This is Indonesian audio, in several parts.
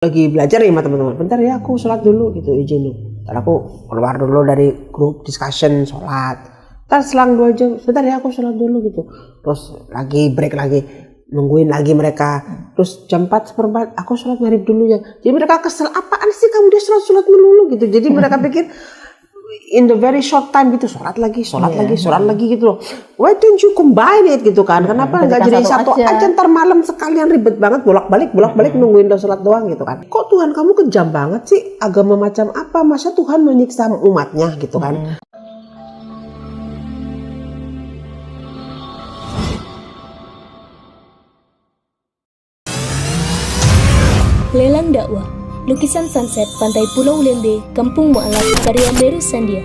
Lagi belajar ya sama teman-teman, bentar ya aku sholat dulu gitu, izin dulu. Ntar aku keluar dulu dari grup discussion sholat. Ntar selang 2 jam, bentar ya aku sholat dulu gitu. Terus lagi break lagi, nungguin lagi mereka. Terus jam 4:15 aku sholat maghrib dulu ya. Jadi mereka kesel, apaan sih kamu dia sholat melulu gitu. Jadi mereka pikir in the very short time gitu, sholat lagi gitu loh. Why don't you combine it gitu kan? Kenapa nggak jadi satu aja? Ntar malam sekalian ribet banget bolak-balik nungguin sholat doang gitu kan? Kok Tuhan kamu kejam banget sih? Agama macam apa? Masa Tuhan menyiksa umatnya gitu kan? Lelang dakwah, lukisan sunset pantai Pulau Lembe, Kampung Mu'alaf, karya Meru Sandia.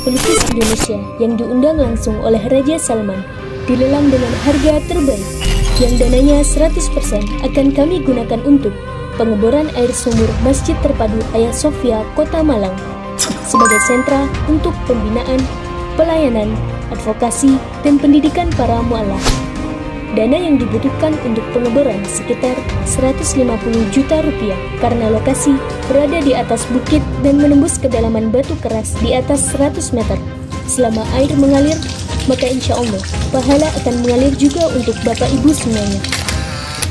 Pelukis Indonesia yang diundang langsung oleh Raja Salman, dilelang dengan harga terbaik, yang dananya 100% akan kami gunakan untuk pengeboran air sumur Masjid Terpadu Hagia Sophia, Kota Malang, sebagai sentra untuk pembinaan, pelayanan, advokasi, dan pendidikan para mu'alaf. Dana yang dibutuhkan untuk pengeboran sekitar 150 juta rupiah karena lokasi berada di atas bukit dan menembus kedalaman batu keras di atas 100 meter. Selama air mengalir, maka insya Allah pahala akan mengalir juga untuk Bapak Ibu semuanya.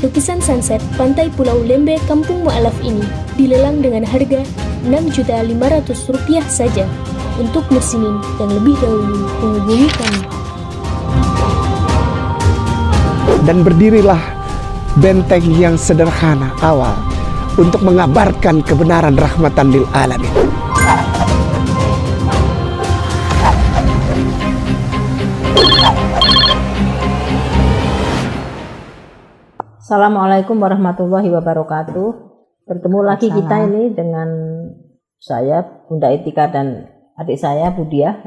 Lukisan sunset Pantai Pulau Lembe Kampung Mu'alaf ini dilelang dengan harga Rp6.500.000 saja. Untuk muslimin yang lebih dahulu menghubungi kami. Dan berdirilah benteng yang sederhana awal untuk mengabarkan kebenaran rahmatan lil alamin. Assalamualaikum warahmatullahi wabarakatuh. Bertemu lagi kita ini dengan saya Bunda Etika dan adik saya Budiah.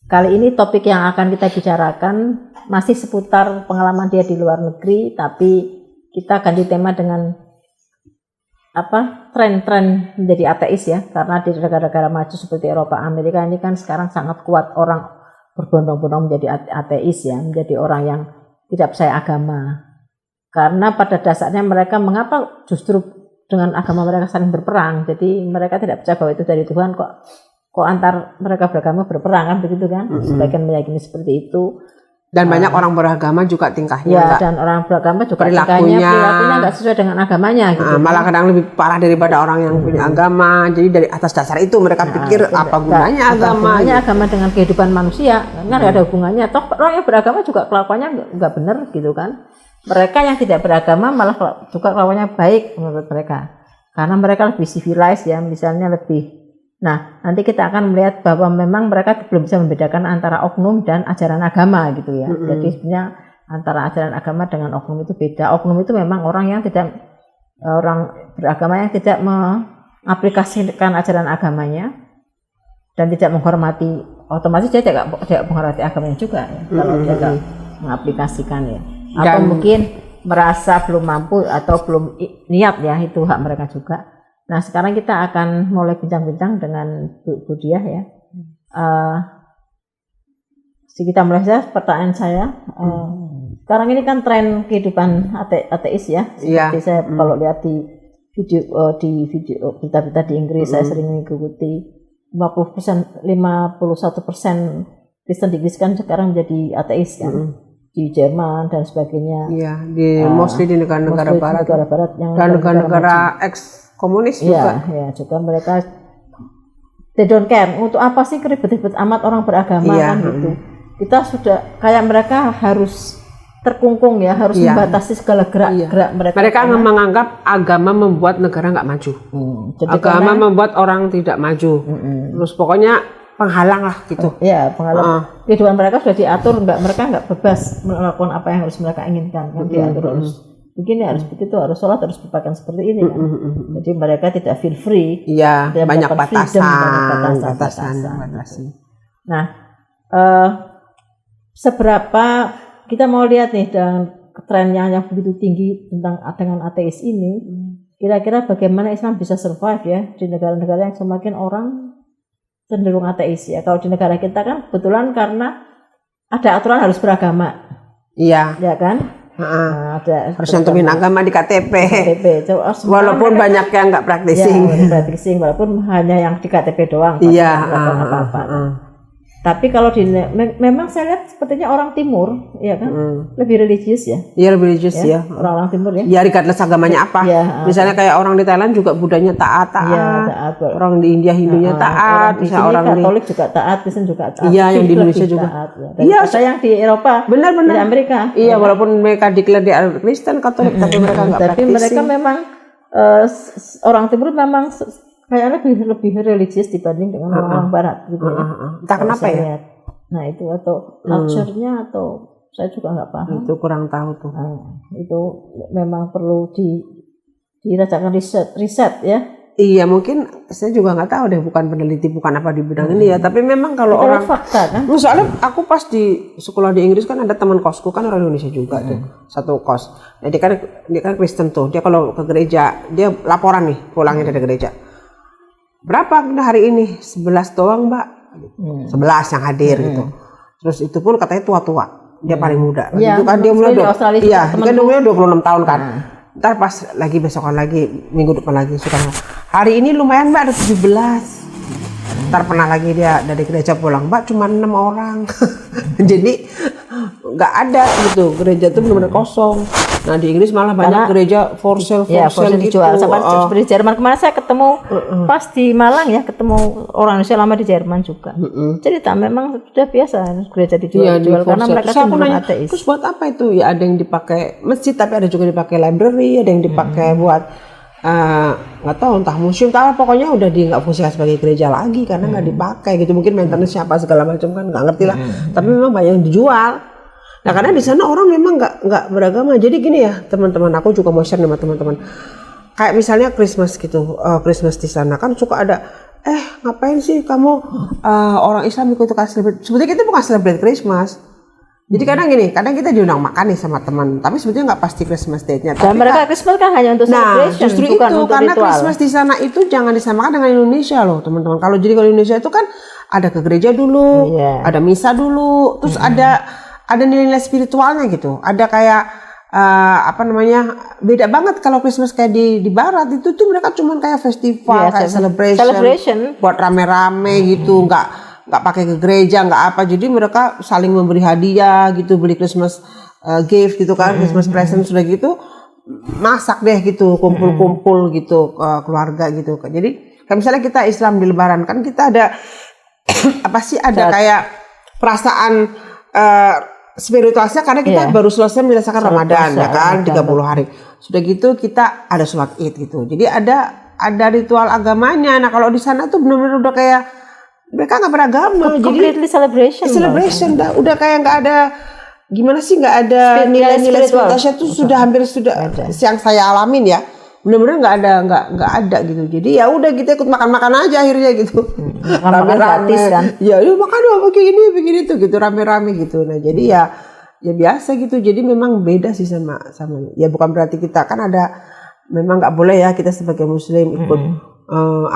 Kali ini topik yang akan kita bicarakan masih seputar pengalaman dia di luar negeri, tapi kita ganti tema dengan tren-tren menjadi ateis ya, karena di negara-negara maju seperti Eropa, Amerika ini kan sekarang sangat kuat orang berbondong-bondong menjadi ateis ya, menjadi orang yang tidak percaya agama. Karena pada dasarnya mereka mengapa justru dengan agama mereka saling berperang, jadi mereka tidak percaya bahwa itu dari Tuhan, kok antar mereka beragama berperang kan begitu kan? Sebagian meyakini seperti itu. Dan banyak orang beragama juga tingkahnya ya, dan orang beragama juga perilakunya nggak sesuai dengan agamanya gitu. Malah kadang lebih parah daripada orang yang punya agama. Jadi dari atas dasar itu mereka pikir apa gunanya agama? Hubungannya agama dengan kehidupan manusia, kan nggak ada hubungannya. Toh orang yang beragama juga kelakuannya nggak benar gitu kan? Mereka yang tidak beragama malah juga kelakuannya baik menurut mereka, karena mereka lebih civilized ya, misalnya lebih. Nah, nanti kita akan melihat bahwa memang mereka belum bisa membedakan antara oknum dan ajaran agama gitu ya. Jadi sebenarnya antara ajaran agama dengan oknum itu beda. Oknum itu memang orang beragama yang tidak mengaplikasikan ajaran agamanya dan tidak menghormati, otomatis dia tidak menghormati agamanya juga ya, kalau dia tidak mengaplikasikan ya. Atau mungkin merasa belum mampu atau belum niat ya, itu hak mereka juga. Nah, sekarang kita akan mulai bincang-bincang dengan Bu Diah ya. Kita mulai saja pertanyaan saya. Sekarang ini kan tren kehidupan ateis ya. Seperti saya kalau lihat di video berita-berita di Inggris, saya sering mengikuti 51% Kristen di Inggris kan sekarang menjadi ateis kan. Di Jerman dan sebagainya. Iya, mostly di negara-negara barat yang dan negara-negara komunis juga. Ya, juga mereka they don't care. Untuk apa sih ribet-ribet amat orang beragama kan gitu. Kita sudah kayak mereka harus terkungkung ya, harus membatasi segala gerak-gerak mereka. Mereka menganggap agama membuat negara nggak maju. Jadi agama membuat orang tidak maju. Terus pokoknya penghalang lah gitu. Iya, penghalang. Kehidupan mereka sudah diatur, mereka nggak bebas melakukan apa yang harus mereka inginkan. Diatur harus begini, harus begitu, harus sholat, harus berpakaian seperti ini kan. Jadi mereka tidak feel free. Iya, banyak batasan. Nah, seberapa kita mau lihat nih dengan trennya yang begitu tinggi dengan ateis ini, kira-kira bagaimana Islam bisa survive ya di negara-negara yang semakin orang cenderung ateis ya. Kalau di negara kita kan kebetulan karena ada aturan harus beragama. Iya. Ya kan? Ada Harus nyantumin agama di KTP. KTP. Walaupun banyak yang nggak practicing. Practicing, walaupun hanya yang di KTP doang. Iya. Apa-apa. Tapi kalau memang saya lihat sepertinya orang Timur, ya kan, lebih religius ya. Iya, lebih religius ya. Orang Timur ya. Ya, regardless agamanya apa. Ya, misalnya kayak orang di Thailand juga budayanya taat. Ya, taat. Orang di India Hindunya taat. Orang di sini Katolik juga taat, Kristen juga taat. Iya, yang di Indonesia juga. Iya, saya yang di Eropa. Benar-benar. Di Amerika. Iya, walaupun mereka declare di Kristen, Katolik, tapi mereka nggak practicing. Tapi mereka memang orang Timur memang kayaknya lebih religius dibanding dengan orang Barat gitu ya. Entah kenapa ya. Nah itu atau culture-nya atau saya juga nggak paham. Itu kurang tahu tuh. Itu memang perlu dirasakan riset ya. Iya, mungkin saya juga nggak tahu deh, bukan peneliti, bukan apa di bidang ini ya. Tapi memang kalau orang fakta kan. Soalnya aku pas di sekolah di Inggris kan ada teman kosku kan orang Indonesia juga tuh, satu kos. Nah, dia kan Kristen tuh. Dia kalau ke gereja, dia laporan nih pulangnya dari gereja. Berapa hari ini? 11 doang, Mbak. 11 yang hadir gitu. Terus itu pun katanya tua-tua. Dia paling muda. Ya, itu kan dia umurnya kan umurnya 26 tahun kan. Ntar pas lagi besokan lagi, minggu depan lagi suka. Hari ini lumayan, Mbak, ada 17. Ntar pernah lagi dia dari gereja pulang, Mbak, cuma 6 orang. Jadi nggak ada gitu, gereja itu benar-benar kosong. Nah di Inggris malah banyak gereja for sale gitu. Dijual. Seperti di Jerman kemarin saya ketemu pas di Malang ya, ketemu orang Indonesia lama di Jerman juga. Cerita memang sudah biasa gereja dijual karena mereka cenderung ateis. Terus buat apa itu? Ya ada yang dipakai masjid, tapi ada juga dipakai library, ada yang dipakai buat nggak tahu entah museum, pokoknya udah nggak fungsikan sebagai gereja lagi karena nggak dipakai gitu. Mungkin maintenance apa segala macam kan nggak ngerti lah. Tapi memang banyak yang dijual. Nah karena di sana orang memang nggak beragama. Jadi gini ya teman-teman, aku juga mau share sama teman-teman. Kayak misalnya Christmas gitu, Christmas di sana kan suka ada, ngapain sih kamu orang Islam ikut celebrate? Sebetulnya kita bukan celebrate Christmas. Jadi kadang kita diundang makan nih sama teman, tapi sebetulnya nggak pasti Christmas date-nya. Dan mereka Christmas kan hanya untuk celebration, justru bukan itu untuk karena ritual. Christmas di sana itu jangan disamakan dengan Indonesia loh teman-teman. Kalau Indonesia itu kan ada ke gereja dulu, ada misa dulu, terus ada nilai-nilai spiritualnya gitu. Ada kayak beda banget kalau Christmas kayak di Barat itu tuh mereka cuman kayak festival, kayak celebration buat rame-rame gitu, nggak pakai ke gereja, nggak apa. Jadi mereka saling memberi hadiah gitu, beli Christmas gift gitu kan, Christmas present sudah gitu, masak deh gitu, kumpul-kumpul gitu keluarga gitu. Jadi kayak misalnya kita Islam di Lebaran kan kita ada kayak perasaan spiritualnya karena kita baru selesai menyelesaikan Ramadan ya kan 30 hari. Sudah gitu kita ada sholat Id gitu. Jadi ada ritual agamanya. Nah kalau di sana tuh benar-benar udah kayak mereka nggak beragama. Completely celebration dah. Udah kayak nggak ada gimana sih, nggak ada nilai-nilai spiritualnya tuh sudah yang saya alamin ya. Benar-benar nggak ada gitu. Jadi ya udah kita ikut makan-makan aja akhirnya gitu. Rame-rame kan. Ya makan begini tuh gitu rame-rame gitu. Nah jadi ya biasa gitu. Jadi memang beda sih sama ya bukan berarti kita kan ada memang nggak boleh ya kita sebagai muslim ikut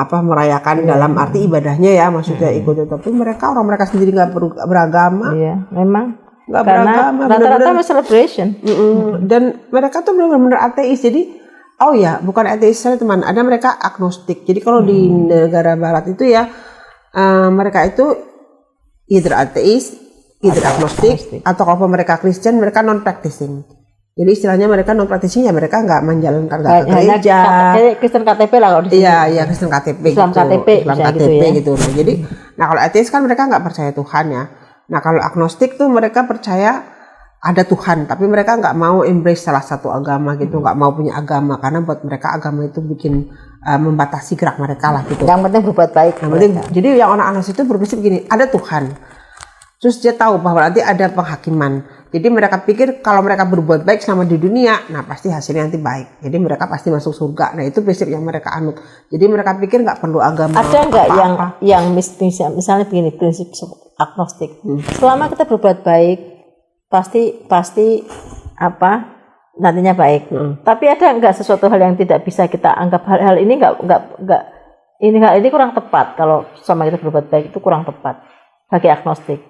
merayakan dalam arti ibadahnya ya, maksudnya ikut, tapi orang mereka sendiri nggak beragama. Iya, memang nggak beragama. Rata-rata celebration. Dan mereka tuh benar-benar ateis. Jadi bukan ateis teman, ada mereka agnostik. Jadi kalau di negara barat itu ya mereka itu either ateis, either agnostik, atau kalau mereka Kristen mereka non practicing. Jadi istilahnya mereka non practicing ya, mereka nggak menjalankan ke gereja. Kristen KTP lah kalau di sini. Iya Kristen KTP. Islam gitu. Islam KTP gitu. Nah, jadi kalau ateis kan mereka nggak percaya Tuhan ya. Nah kalau agnostik tuh mereka percaya ada Tuhan, tapi mereka nggak mau embrace salah satu agama gitu, nggak mau punya agama karena buat mereka agama itu bikin membatasi gerak mereka lah gitu. Yang penting berbuat baik. Jadi yang orang agnostik itu berprinsip gini, ada Tuhan, terus dia tahu bahwa nanti ada penghakiman. Jadi mereka pikir kalau mereka berbuat baik selama di dunia, nah pasti hasilnya nanti baik. Jadi mereka pasti masuk surga. Nah itu prinsip yang mereka anut. Jadi mereka pikir nggak perlu agama. Ada nggak yang misalnya begini, prinsip agnostik. Selama kita berbuat baik, pasti nantinya baik. Tapi ada nggak sesuatu hal yang tidak bisa kita anggap hal ini ini kurang tepat. Kalau sama kita berbuat baik itu kurang tepat bagi agnostik.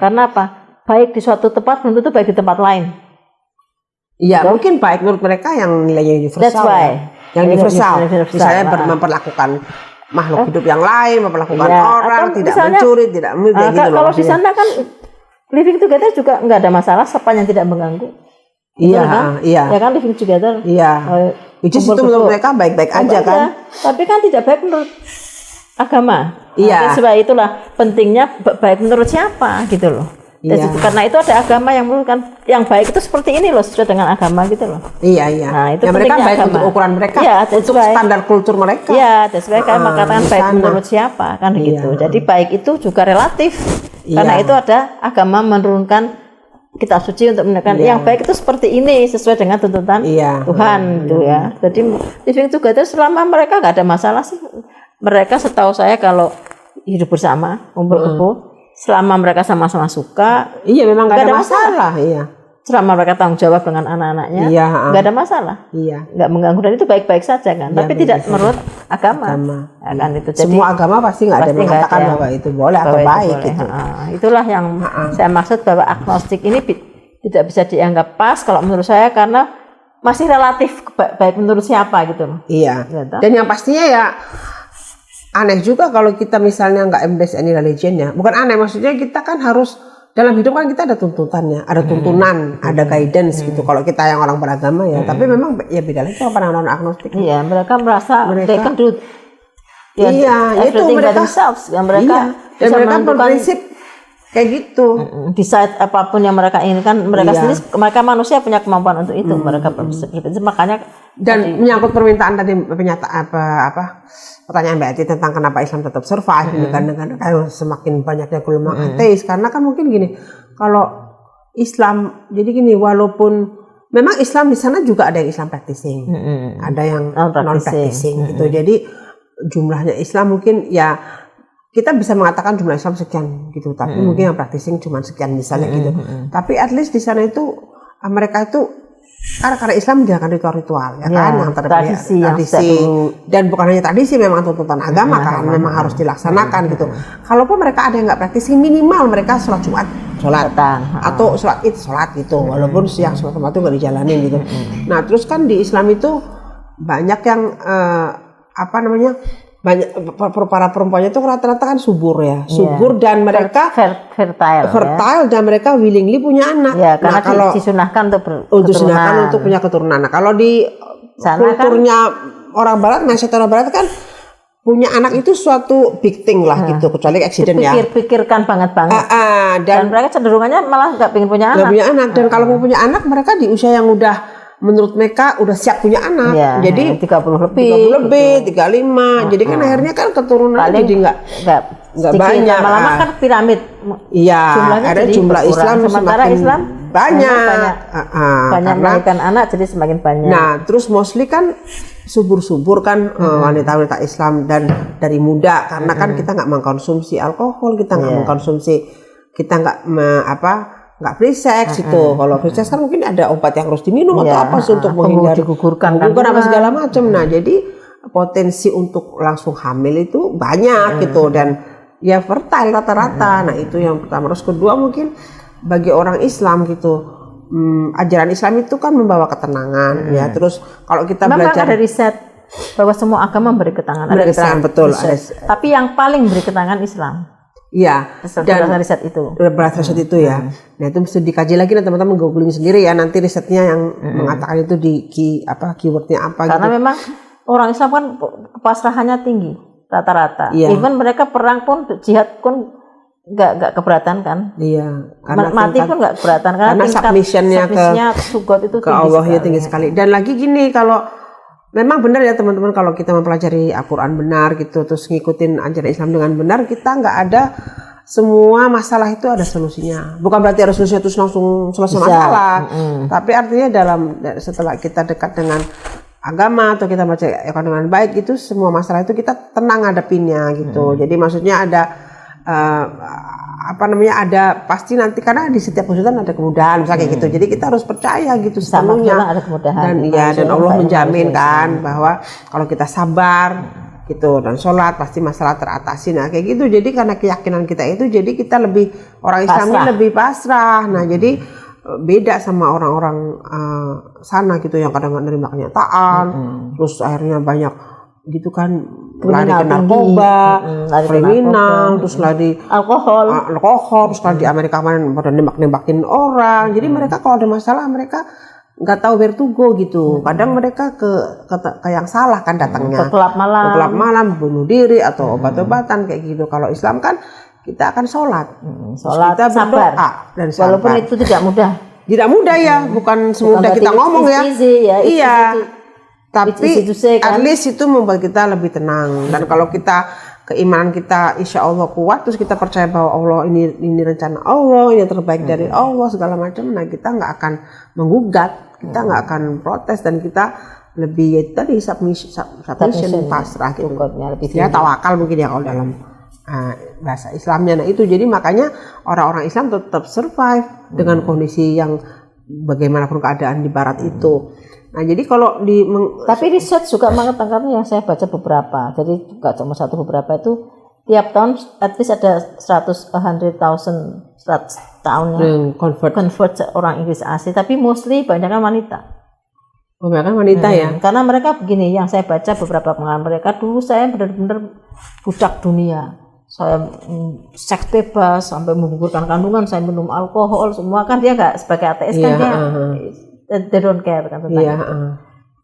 Karena apa? Baik di suatu tempat belum tentu baik di tempat lain. Iya, mungkin baik menurut mereka yang nilainya universal. That's why. Yang universal. Universal, Misalnya nah. memperlakukan makhluk hidup yang lain, memperlakukan Ya, orang, atau tidak misalnya, mencuri, tidak kayak gitu loh. kalau di maksudnya. sana kan living together juga nggak ada masalah sepanjang tidak mengganggu. Iya, Betul kan? iya. Ya kan living together. Iya. Which is itu menurut mereka baik-baik aja kan. Tapi kan tidak baik menurut agama. Iya. Nah, sebab itulah pentingnya baik menurut siapa gitu loh. Dan Iya. karena itu ada agama yang menurutkan yang baik itu seperti ini loh, sesuai dengan agama gitu loh. Iya, iya. Nah, itu ya, mereka pentingnya baik agama. untuk ukuran mereka, Iya, that's untuk why. standar kultur mereka. Iya, that's why kan makanan di baik sana. menurut siapa kan Iya. gitu. Jadi baik itu juga relatif. Iya. Karena itu ada agama menurunkan kitab suci untuk menekan Iya. yang baik itu seperti ini sesuai dengan tuntutan Iya. Tuhan gitu ya. Jadi living together selama mereka nggak ada masalah sih. Mereka setahu saya kalau hidup bersama, kumpul kebo, selama mereka sama-sama suka, Iya, memang nggak Nggak ada ada masalah. Iya. selama mereka tanggung jawab dengan anak-anaknya, Iya, nggak ada masalah, Iya. nggak mengganggu dan itu baik-baik saja kan. Tapi tidak menurut agama. Agama. Ya kan itu. Jadi Semua agama pasti nggak ada yang pasti nggak mengatakan ada bahwa itu boleh atau bahwa itu baik boleh. gitu. Itulah yang saya maksud bahwa agnostik ini tidak bisa dianggap pas kalau menurut saya karena masih relatif baik menurut siapa gitu loh. Iya. Gitu. Dan yang pastinya ya aneh juga kalau kita misalnya nggak embrace any religion ya. Bukan aneh, maksudnya kita kan harus dalam hidup kan kita ada tuntutannya, ada tuntunan, ada guidance gitu. Kalau kita yang orang beragama ya, tapi memang ya beda lagi sama orang agnostik. Iya, mereka merasa Mereka- they can do Iya, itu everything by mereka. themselves. Ya, mereka Iya. Dan bisa mereka menentukan berprinsip kayak gitu. decide apapun yang mereka inginkan. Mereka Iya. sendiri, mereka manusia punya kemampuan untuk itu. Mereka berprinsip, makanya Dan menyangkut permintaan tadi pertanyaan Mbak Eti tentang kenapa Islam tetap survive di negara-negara yang semakin banyaknya gelombang ateis, karena kan mungkin gini, kalau Islam jadi gini, walaupun memang Islam di sana juga ada yang Islam practicing, ada yang non practicing gitu. Jadi jumlahnya Islam mungkin ya kita bisa mengatakan jumlah Islam sekian gitu, tapi mungkin yang practicing cuma sekian misalnya gitu. Tapi at least di sana itu mereka itu karena Islam menjalankan ritual-ritual ya kan, yang tradisi yang tradisi sejak dan bukan hanya tradisi, memang tuntutan agama kan, memang harus dilaksanakan gitu. Kalaupun mereka ada yang nggak praktisi, minimal mereka sholat Jumat sholat atau sholat Id sholat gitu, walaupun siang sholat Jumat itu nggak dijalanin gitu. Nah terus kan di Islam itu banyak yang banyak para perempuannya itu rata-rata kan subur ya, subur dan mereka fertile dan mereka willingly punya anak. Ya, karena kalau disunahkan untuk punya keturunan. Nah, kalau di sana kulturnya orang Barat, mindset orang Barat kan punya anak itu suatu big thing lah gitu, kecuali accident ya. Pikirkan banget. Dan mereka cenderungannya malah nggak pengen punya anak. Dan kalau mau punya anak, mereka di usia yang udah menurut mereka udah siap punya anak. Ya, jadi 30 lebih, 35. Jadi kan akhirnya kan keturunan paling jadi nggak banyak. Lama-lama kan piramid. Iya, ada jumlah berkurang. Islam Sementara semakin Islam banyak melahirkan anak jadi semakin banyak. Nah, terus mostly kan subur-subur kan wanita-wanita Islam dan dari muda, karena kan kita nggak mengkonsumsi alkohol, kita nggak mengkonsumsi, kita nggak free sex itu. Kalau free sex kan mungkin ada obat yang harus diminum atau apa sih untuk menghindari digugurkan apa segala macam. Nah, jadi potensi untuk langsung hamil itu banyak gitu, dan ya fertile rata-rata. Nah, itu yang pertama. Terus kedua mungkin bagi orang Islam gitu, ajaran Islam itu kan membawa ketenangan ya. Terus kalau kita memang belajar ada riset bahwa semua agama beri ketenangan. Betul. Tapi yang paling beri ketenangan Islam. Iya, dan riset itu. Riset itu ya. Nah, itu mesti dikaji lagi, teman-teman googling sendiri ya, nanti risetnya yang mengatakan itu di keywordnya apa. Karena gitu. memang orang Islam kan kepasrahannya tinggi rata-rata. Iya. Even mereka perang pun, jihad pun nggak keberatan kan. Iya. Mati pun nggak keberatan karena tingkat submissionnya itu ke Allah ya tinggi sekali. Dan lagi gini, kalau memang benar ya teman-teman, kalau kita mempelajari Al-Quran benar gitu, terus ngikutin ajaran Islam dengan benar, kita nggak ada semua masalah itu ada solusinya. Bukan berarti harus solusinya terus langsung selesai masalah. Tapi artinya setelah kita dekat dengan agama atau kita baca dengan baik gitu, semua masalah itu kita tenang ngadepinnya gitu. Jadi maksudnya ada ada pasti nanti, karena di setiap kesulitan ada kemudahan misalnya kayak gitu. Jadi kita harus percaya gitu sepenuhnya. Ada kemudahan. Dan Allah menjamin kan bahwa kalau kita sabar gitu dan sholat pasti masalah teratasi. Nah kayak gitu. Jadi karena keyakinan kita itu, jadi kita lebih orang Islamnya lebih pasrah. Nah jadi beda sama orang-orang sana gitu yang kadang nggak nerima kenyataan, terus akhirnya banyak gitu kan lari ke narkoba, kriminal, terus lari alkohol, terus kalau di Amerika kemarin pada nembak-nembakin orang. Jadi mereka kalau ada masalah mereka nggak tahu where to go gitu. Kadang mereka ke yang salah kan datangnya. Ke klub malam, bunuh diri atau obat-obatan kayak gitu. Kalau Islam kan kita akan sholat, kita berdoa dan sabar. Walaupun itu tidak mudah. Tidak mudah ya, bukan semudah kita ngomong ya. Iya. Tapi at least itu membuat kita lebih tenang. Dan kalau kita keimanan kita insya Allah kuat, terus kita percaya bahwa Allah ini rencana Allah, ini terbaik dari Allah segala macam, nah kita nggak akan menggugat, kita nggak akan protes, dan kita lebih tadi submission pasrah gitu. Ya tawakal mungkin ya kalau dalam bahasa Islamnya. Nah itu jadi makanya orang-orang Islam tetap survive dengan kondisi yang bagaimanapun keadaan di Barat itu. Nah jadi kalau tapi riset juga mengatakan yang saya baca beberapa, jadi nggak cuma satu, beberapa itu tiap tahun at least ada 100,000 tahun yang convert orang Inggris asli, tapi mostly banyak wanita. Kebanyakan wanita ya. Karena mereka begini, yang saya baca beberapa pengalaman mereka, dulu saya benar-benar budak dunia. Saya seks bebas sampai menggugurkan kandungan, saya minum alkohol, semua kan dia nggak sebagai ateis kan dia they don't care kan tentang itu.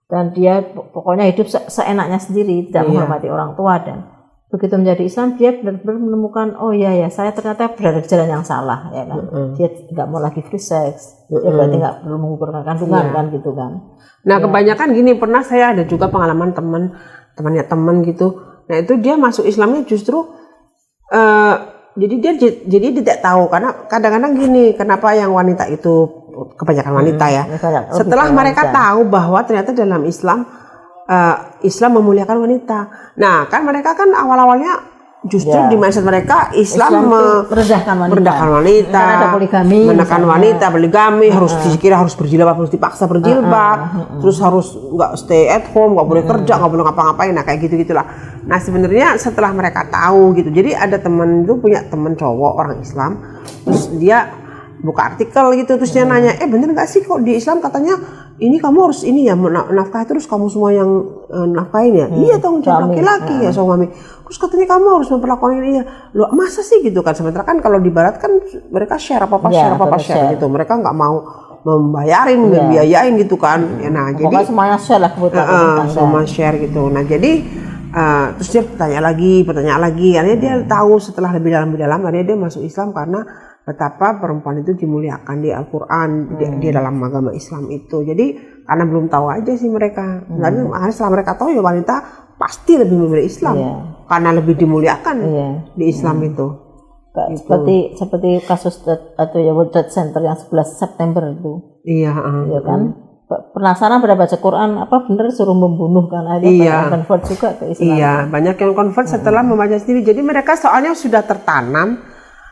Dan dia pokoknya hidup seenaknya sendiri, tidak menghormati orang tua, dan begitu menjadi Islam dia benar-benar menemukan oh ya saya ternyata berada di jalan yang salah ya kan. Dia nggak mau lagi free sex, dia berarti nggak perlu menggugurkan kandungan kan gitu kan. Nah kebanyakan gini, pernah saya ada juga pengalaman temannya teman gitu. Nah itu dia masuk Islamnya justru jadi dia tidak tahu, karena kadang-kadang gini, kenapa yang wanita itu kebanyakan wanita ya. Setelah mereka tahu bahwa ternyata dalam Islam Islam memuliakan wanita. Nah, kan mereka kan awal-awalnya justru di mindset mereka Islam merendahkan wanita, kan ada poligami, menekan wanita, poligami, harus dikira harus berjilbab, harus dipaksa berjilbab, terus harus nggak stay at home, nggak boleh kerja, nggak boleh ngapa-ngapain, nah kayak gitu-gitulah. Nah sebenarnya setelah mereka tahu gitu, jadi ada temen itu punya temen cowok orang Islam, terus dia buka artikel gitu, terus dia nanya, bener nggak sih kok di Islam katanya ini kamu harus ini ya nafkah, terus kamu semua yang nafkahin ya? Iya dong, jawab laki-laki ya suami. Terus katanya kamu harus memperlakukan ini ya. Loh masa sih gitu kan? Sementara kan kalau di Barat kan mereka share share gitu. Mereka nggak mau membayarin, membiayain gitu kan. Ya, nah pokoknya jadi semuanya share lah kebutuhan semua share gitu. Nah jadi terus dia bertanya lagi, akhirnya dia tahu setelah lebih dalam, akhirnya dia masuk Islam karena betapa perempuan itu dimuliakan di Al-Quran, di dalam agama Islam itu. Jadi karena belum tahu aja sih mereka. Dan setelah mereka tahu ya wanita pasti lebih memilih Islam karena lebih dimuliakan di Islam itu. Seperti kasus atau ya World Trade Center yang 11 September itu. Iya kan? Penasaran pada baca Quran, apa benar suruh membunuh kan? Ada convert juga ke Islam. Iya, banyak yang convert setelah membaca sendiri. Jadi mereka soalnya sudah tertanam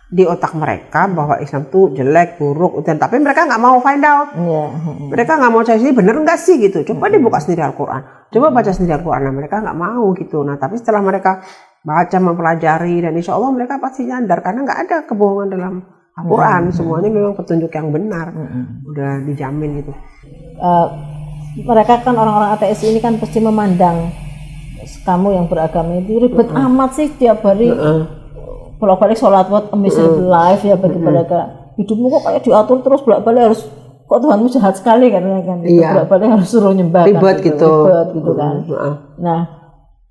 di otak mereka bahwa Islam tuh jelek, buruk, dan tapi mereka nggak mau find out. Mereka nggak mau cari sendiri, bener nggak sih gitu. Coba dibuka sendiri Al-Quran, coba baca sendiri Al-Quran. Nah, mereka nggak mau gitu. Nah tapi setelah mereka baca, mempelajari, dan insya Allah mereka pasti nyadar karena nggak ada kebohongan dalam Al-Quran. Semuanya memang petunjuk yang benar, udah dijamin gitu. Mereka kan orang-orang ateis ini kan pasti memandang kamu yang beragama itu ribet amat sih tiap hari. Bolak-balik sholat buat miserable life ya, bagi mereka hidupmu kok kayak diatur terus, bolak-balik harus, kok Tuhanmu jahat sekali kan bolak-balik harus suruh nyembah ribet gitu kan. Nah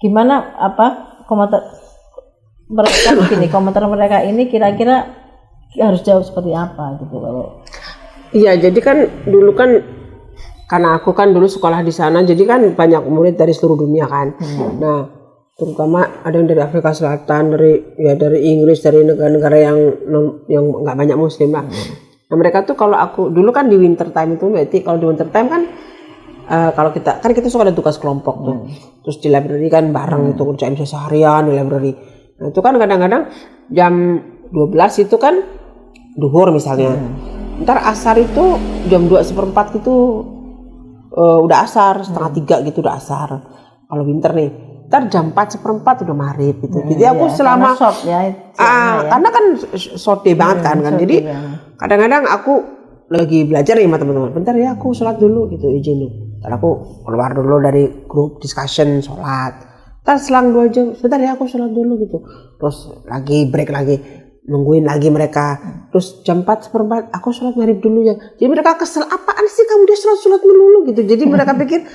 gimana komentar mereka begini, komentar mereka ini kira-kira harus jawab seperti apa gitu kalau? Iya, jadi kan dulu kan karena aku kan dulu sekolah di sana, jadi kan banyak murid dari seluruh dunia kan. Nah terutama ada yang dari Afrika Selatan, dari Inggris, dari negara-negara yang nggak banyak Muslim lah. Nah mereka tuh kalau aku dulu kan di winter time itu, berarti kalau di winter time kan kalau kita suka ada tugas kelompok tuh, terus di library kan bareng itu kerjain seharian di library. Nah itu kan kadang-kadang jam 12 itu kan duhur misalnya, ntar asar itu jam 2:15 gitu udah asar, 2:30 gitu udah asar kalau winter nih. Ntar jam 4:15 udah maghrib gitu. Jadi aku selama short ya, karena kan short day banget kan. Jadi kadang-kadang aku lagi belajar nih sama teman-teman, bentar ya aku sholat dulu gitu, izin dulu. Ntar aku keluar dulu dari grup discussion sholat. Ntar selang 2 jam, bentar ya aku sholat dulu gitu. Terus lagi break lagi, nungguin lagi mereka. Terus jam 4:15 aku sholat maghrib dulu ya. Jadi mereka kesel, apaan sih kamu dia sholat melulu gitu. Jadi mereka pikir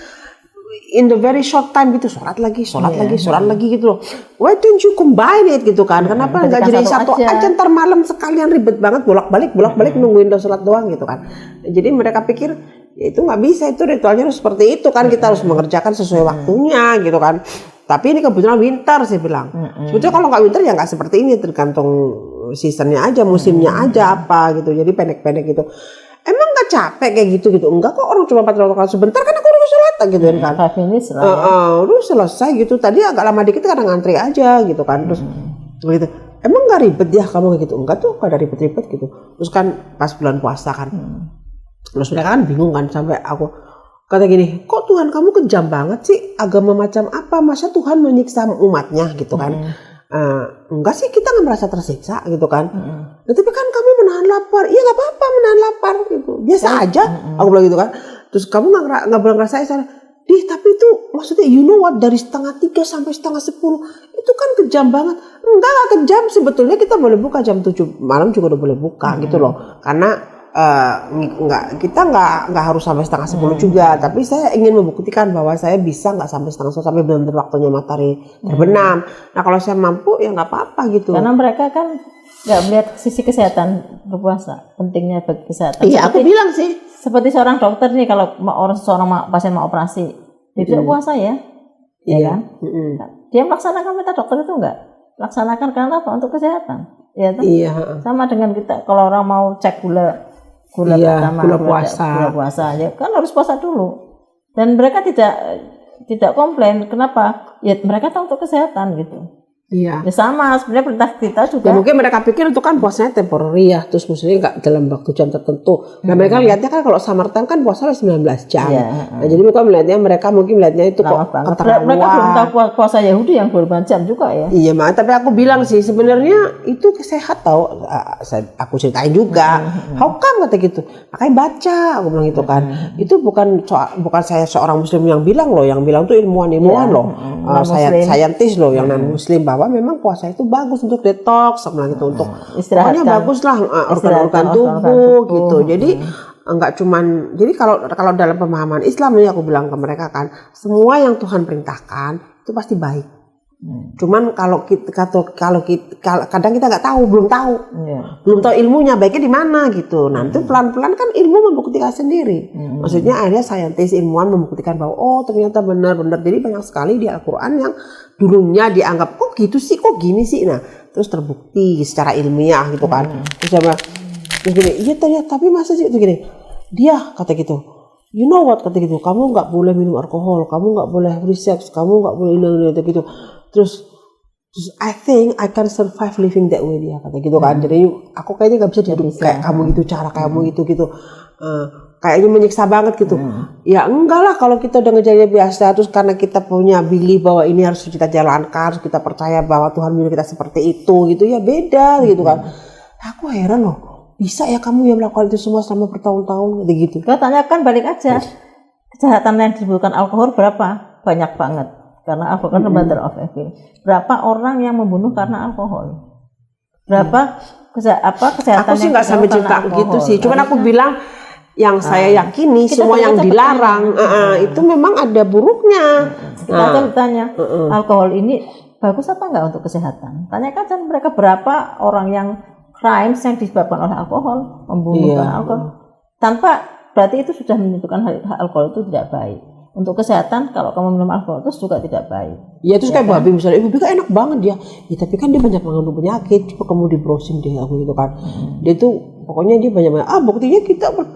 in the very short time gitu, sholat lagi gitu loh. Why don't you combine it gitu kan? Kenapa nggak jadi satu aja? Ntar malam sekalian ribet banget bolak-balik nungguin udah sholat doang gitu kan. Jadi mereka pikir ya itu nggak bisa, itu ritualnya harus seperti itu kan, kita harus mengerjakan sesuai waktunya gitu kan. Tapi ini kebetulan winter saya bilang. Sebetulnya kalau nggak winter ya nggak seperti ini, tergantung seasonnya aja, musimnya aja apa gitu. Jadi pendek-pendek gitu. Emang nggak capek kayak gitu? Enggak kok, orang cuma 4 rakaat sebentar kan aku udah sholat gitu kan. 5 minutes lah. Udah selesai gitu. Tadi agak lama dikit karena ngantri aja gitu kan. Terus gitu. Emang nggak ribet ya kamu kayak gitu? Enggak tuh, gak ada ribet-ribet gitu. Terus kan pas bulan puasa kan. Terus mereka kan bingung kan, sampai aku kata gini, kok Tuhan kamu kejam banget sih? Agama macam apa? Masa Tuhan menyiksa umatnya gitu kan? Enggak sih, kita nggak merasa tersiksa gitu kan. Nah, tapi kan kamu menahan lapar. Iya nggak apa-apa menahan lapar gitu, biasa aja. Aku bilang gitu kan. Terus kamu nggak boleh ngerasain soalnya. Tapi itu maksudnya you know what, dari 2:30 sampai 9:30 itu kan kejam banget. Enggak kejam, sebetulnya kita boleh buka jam 7 malam juga udah boleh buka gitu loh. Karena kita nggak harus sampai 9:30 juga, tapi saya ingin membuktikan bahwa saya bisa nggak sampai 9:30 sampai benar-benar waktunya matahari terbenam. Nah kalau saya mampu ya nggak apa-apa gitu. Karena mereka kan nggak melihat sisi kesehatan berpuasa, pentingnya bagi kesehatan. Iya, aku bilang sih. Seperti seorang dokter nih, kalau seorang pasien mau operasi, dia bisa puasa ya, ya kan? Dia melaksanakan perintah dokter itu enggak? Laksanakan karena apa? Untuk kesehatan. Ya, iya. Sama dengan kita, kalau orang mau cek gula pertama, gula puasa, ya kan harus puasa dulu. Dan mereka tidak komplain. Kenapa? Ya mereka tahu untuk kesehatan gitu. Iya. Ya sama sebenarnya perintah kita juga. Ya mungkin mereka pikir itu kan puasanya temporary ya, terus maksudnya nggak dalam waktu jam tertentu. Nah mereka lihatnya kan kalau summertime kan puasa 19 jam. Nah, jadi mereka mungkin melihatnya itu kok keterlaluan. Mereka belum tahu puasa Yahudi yang 24 jam juga ya. Iya mah, tapi aku bilang sih sebenarnya itu sehat tau. Aku ceritain juga. How come kata gitu? Makanya baca, aku bilang gitu kan. Itu bukan saya seorang muslim yang bilang loh, yang bilang tuh ilmuwan loh. Saintis loh yang non muslim, bahwa memang puasa itu bagus untuk detox, gitu, untuk pokoknya bagus lah organ-organ tubuh gitu. Jadi enggak cuman, jadi kalau dalam pemahaman Islam ini aku bilang ke mereka kan, semua yang Tuhan perintahkan itu pasti baik. Cuman kalau kadang kita nggak tahu, belum tahu ilmunya baiknya di mana gitu. Nanti pelan-pelan kan ilmu membuktikan sendiri. Maksudnya akhirnya saintis, ilmuwan membuktikan bahwa oh ternyata benar-benar. Jadi banyak sekali di Al-Quran yang dulunya dianggap kok gitu sih, kok gini sih. Nah terus terbukti secara ilmiah gitu kan. Terus gini, iya ternyata, tapi masa sih itu gini. Dia kata gitu, you know what, kata gitu, kamu nggak boleh minum alkohol, kamu nggak boleh free sex, kamu nggak boleh ini gitu. Terus I think I can survive living that way, dia kata gitu kan. Jadi aku kayaknya nggak bisa hidup kayak kamu gitu, cara kamu gitu. Kayaknya menyiksa banget gitu. Ya enggak lah, kalau kita udah ngejalannya biasa, terus karena kita punya belief bahwa ini harus kita jalankan, harus kita percaya bahwa Tuhan menyuruh kita seperti itu gitu ya, beda gitu kan. Aku heran loh, bisa ya kamu yang melakukan itu semua selama bertahun-tahun gitu. Kau tanyakan balik aja, kejahatan yang disebutkan alkohol berapa? Banyak banget. Karena alkohol kan mother of evil. Berapa orang yang membunuh karena alkohol? Berapa kesehatan? Aku sih nggak sampai cerita gitu sih. Cuman aku bilang yang saya yakini semua yang dilarang itu memang ada buruknya. Kita bertanya, alkohol ini bagus apa enggak untuk kesehatan? Tanyakan kan mereka berapa orang yang crimes yang disebabkan oleh alkohol, membunuh karena alkohol. Tanpa berarti itu sudah menentukan alkohol itu tidak baik. Untuk kesehatan kalau kamu minum alkohol terus juga tidak baik. Ya terus kayak babi misalnya, ibu kan enak banget dia. Ya tapi kan dia banyak mengandung penyakit. Coba kamu di browsing deh aku gitu kan. Dia tuh pokoknya dia banyak buktinya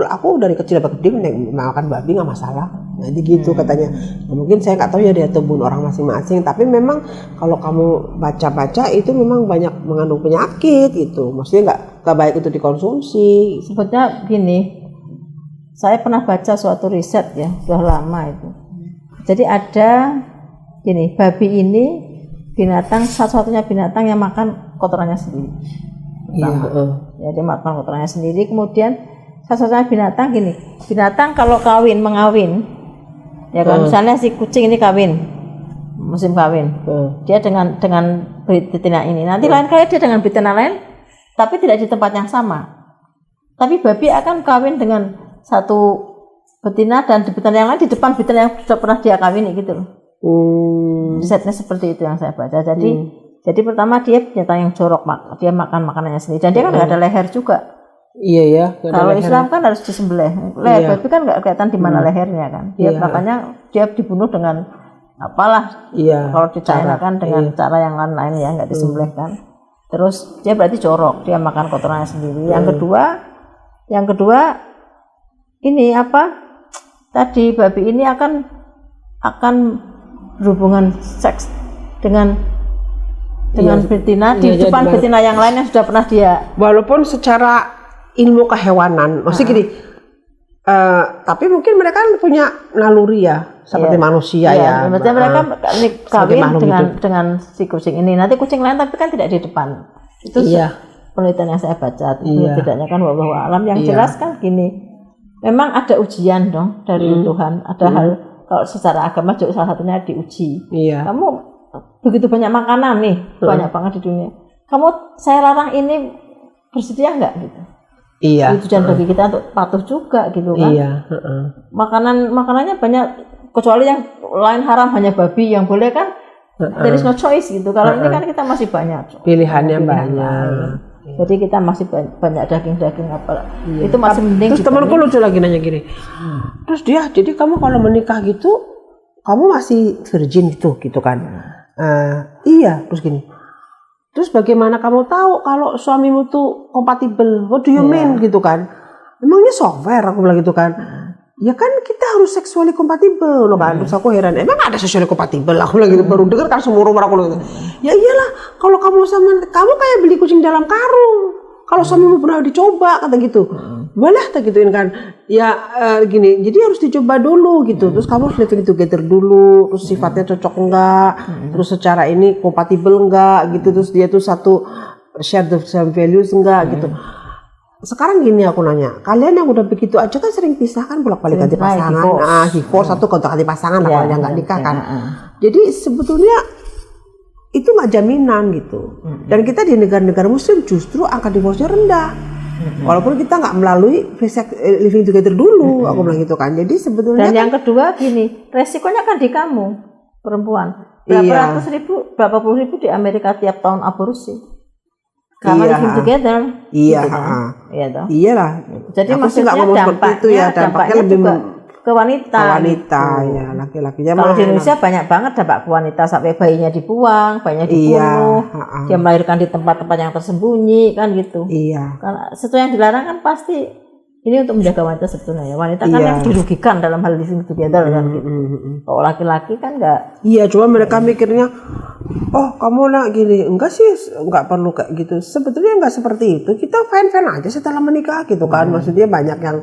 aku dari kecil sampai gede makan babi nggak masalah. Jadi gitu katanya. Nah, mungkin saya nggak tahu ya dia tubuh orang masing-masing. Tapi memang kalau kamu baca-baca itu memang banyak mengandung penyakit gitu. Maksudnya nggak baik untuk dikonsumsi. Sebetulnya gini. Saya pernah baca suatu riset ya, sudah lama itu. Jadi ada gini, babi ini binatang satu-satunya binatang yang makan kotorannya sendiri. Ya, dia makan kotorannya sendiri. Kemudian satu-satunya binatang gini. Binatang kalau mengawin, ya kan, misalnya si kucing ini kawin, musim kawin, dia dengan betina ini. Nanti lain kali dia dengan betina lain, tapi tidak di tempat yang sama. Tapi babi akan kawin dengan satu betina dan di betina yang lain di depan betina yang sudah pernah dia kawini gitu loh. Risetnya seperti itu yang saya baca. Jadi pertama dia binatang yang jorok, dia makan makanannya sendiri dan dia kan nggak ada leher juga. Iya ya. Kalau Islam kan harus disembelih. Leher babi kan nggak kelihatan di mana lehernya kan. Dia makanya dia dibunuh dengan apalah. Iya. Kalau di China kan dengan cara yang lain ya, nggak disembelih kan. Terus dia berarti jorok, dia makan kotorannya sendiri. Yang kedua ini apa? Tadi babi ini akan berhubungan seks dengan betina di depan betina yang lain yang sudah pernah dia. Walaupun secara ilmu kehewanan, maksudnya gini, tapi mungkin mereka punya naluri ya, seperti manusia ya. Maksudnya mereka kawin dengan si kucing ini, nanti kucing lain tapi kan tidak di depan. Itu penelitian yang saya baca. Tidaknya kan wallahu a'lam. Yang jelas kan gini, memang ada ujian dong dari Tuhan. Ada hal kalau secara agama juga salah satunya diuji. Kamu begitu banyak makanan nih, banyak banget di dunia. Saya larang ini bersedia nggak gitu? Itu dan bagi kita untuk patuh juga gitu kan. Makanannya banyak, kecuali yang lain haram hanya babi yang boleh kan. There is no choice gitu. Kalau ini kan kita masih banyak pilihannya banyak. Jadi kita masih banyak daging apa. Itu masih mending. Terus temanku lucu lagi nanya gini. Terus jadi kamu kalau menikah gitu, kamu masih virgin gitu kan? Iya, terus gini. Terus bagaimana kamu tahu kalau suamimu tuh kompatibel? What do you mean gitu kan? Emangnya software, aku bilang gitu kan. Ya kan kita harus seksually kompatibel loh kan. Terus aku heran, emang ada seksually kompatibel? Aku bilang gitu, baru dengar kan seumur umur aku bilang gitu. Ya iyalah, kalau kamu kayak beli kucing dalam karung. Kalau suamimu pernah dicoba kata gitu. Boleh tak gituin kan. Ya gini, jadi harus dicoba dulu gitu. Terus kamu harus living together dulu, terus sifatnya cocok enggak, terus secara ini kompatibel enggak gitu, terus dia tuh satu share the same values enggak gitu. Sekarang gini aku nanya, kalian yang udah begitu aja kan sering pisah kan, bolak-balik ganti pasangan. Divorce satu kontak ganti pasangan lah kalau yang enggak nikah kan. Jadi sebetulnya itu nggak jaminan gitu. Dan kita di negara-negara Muslim justru angka divorce-nya rendah. Walaupun kita nggak melalui living together dulu, aku bilang gitu kan. Jadi sebetulnya. Dan yang kedua gini, resikonya kan di kamu perempuan. Berapa puluh ribu di Amerika tiap tahun aborsi. Karena living together. Gitu kan? Iyalah. Jadi maksudnya dampaknya lebih ke wanita ya, laki-lakinya. Kalau di Indonesia banyak banget dampak ke wanita, sampai bayinya dibuang, bayinya dibunuh, dia melahirkan di tempat-tempat yang tersembunyi kan gitu. Karena sesuatu yang dilarang kan pasti ini untuk menjaga wanita sebetulnya ya. Wanita kan yang dirugikan dalam hal living together kan gitu. Kalau laki-laki kan enggak. Iya, cuma mereka mikirnya, oh kamu nak gini, enggak sih, enggak perlu kayak gitu. Sebetulnya enggak seperti itu. Kita fine-fine aja setelah menikah gitu kan. Maksudnya banyak yang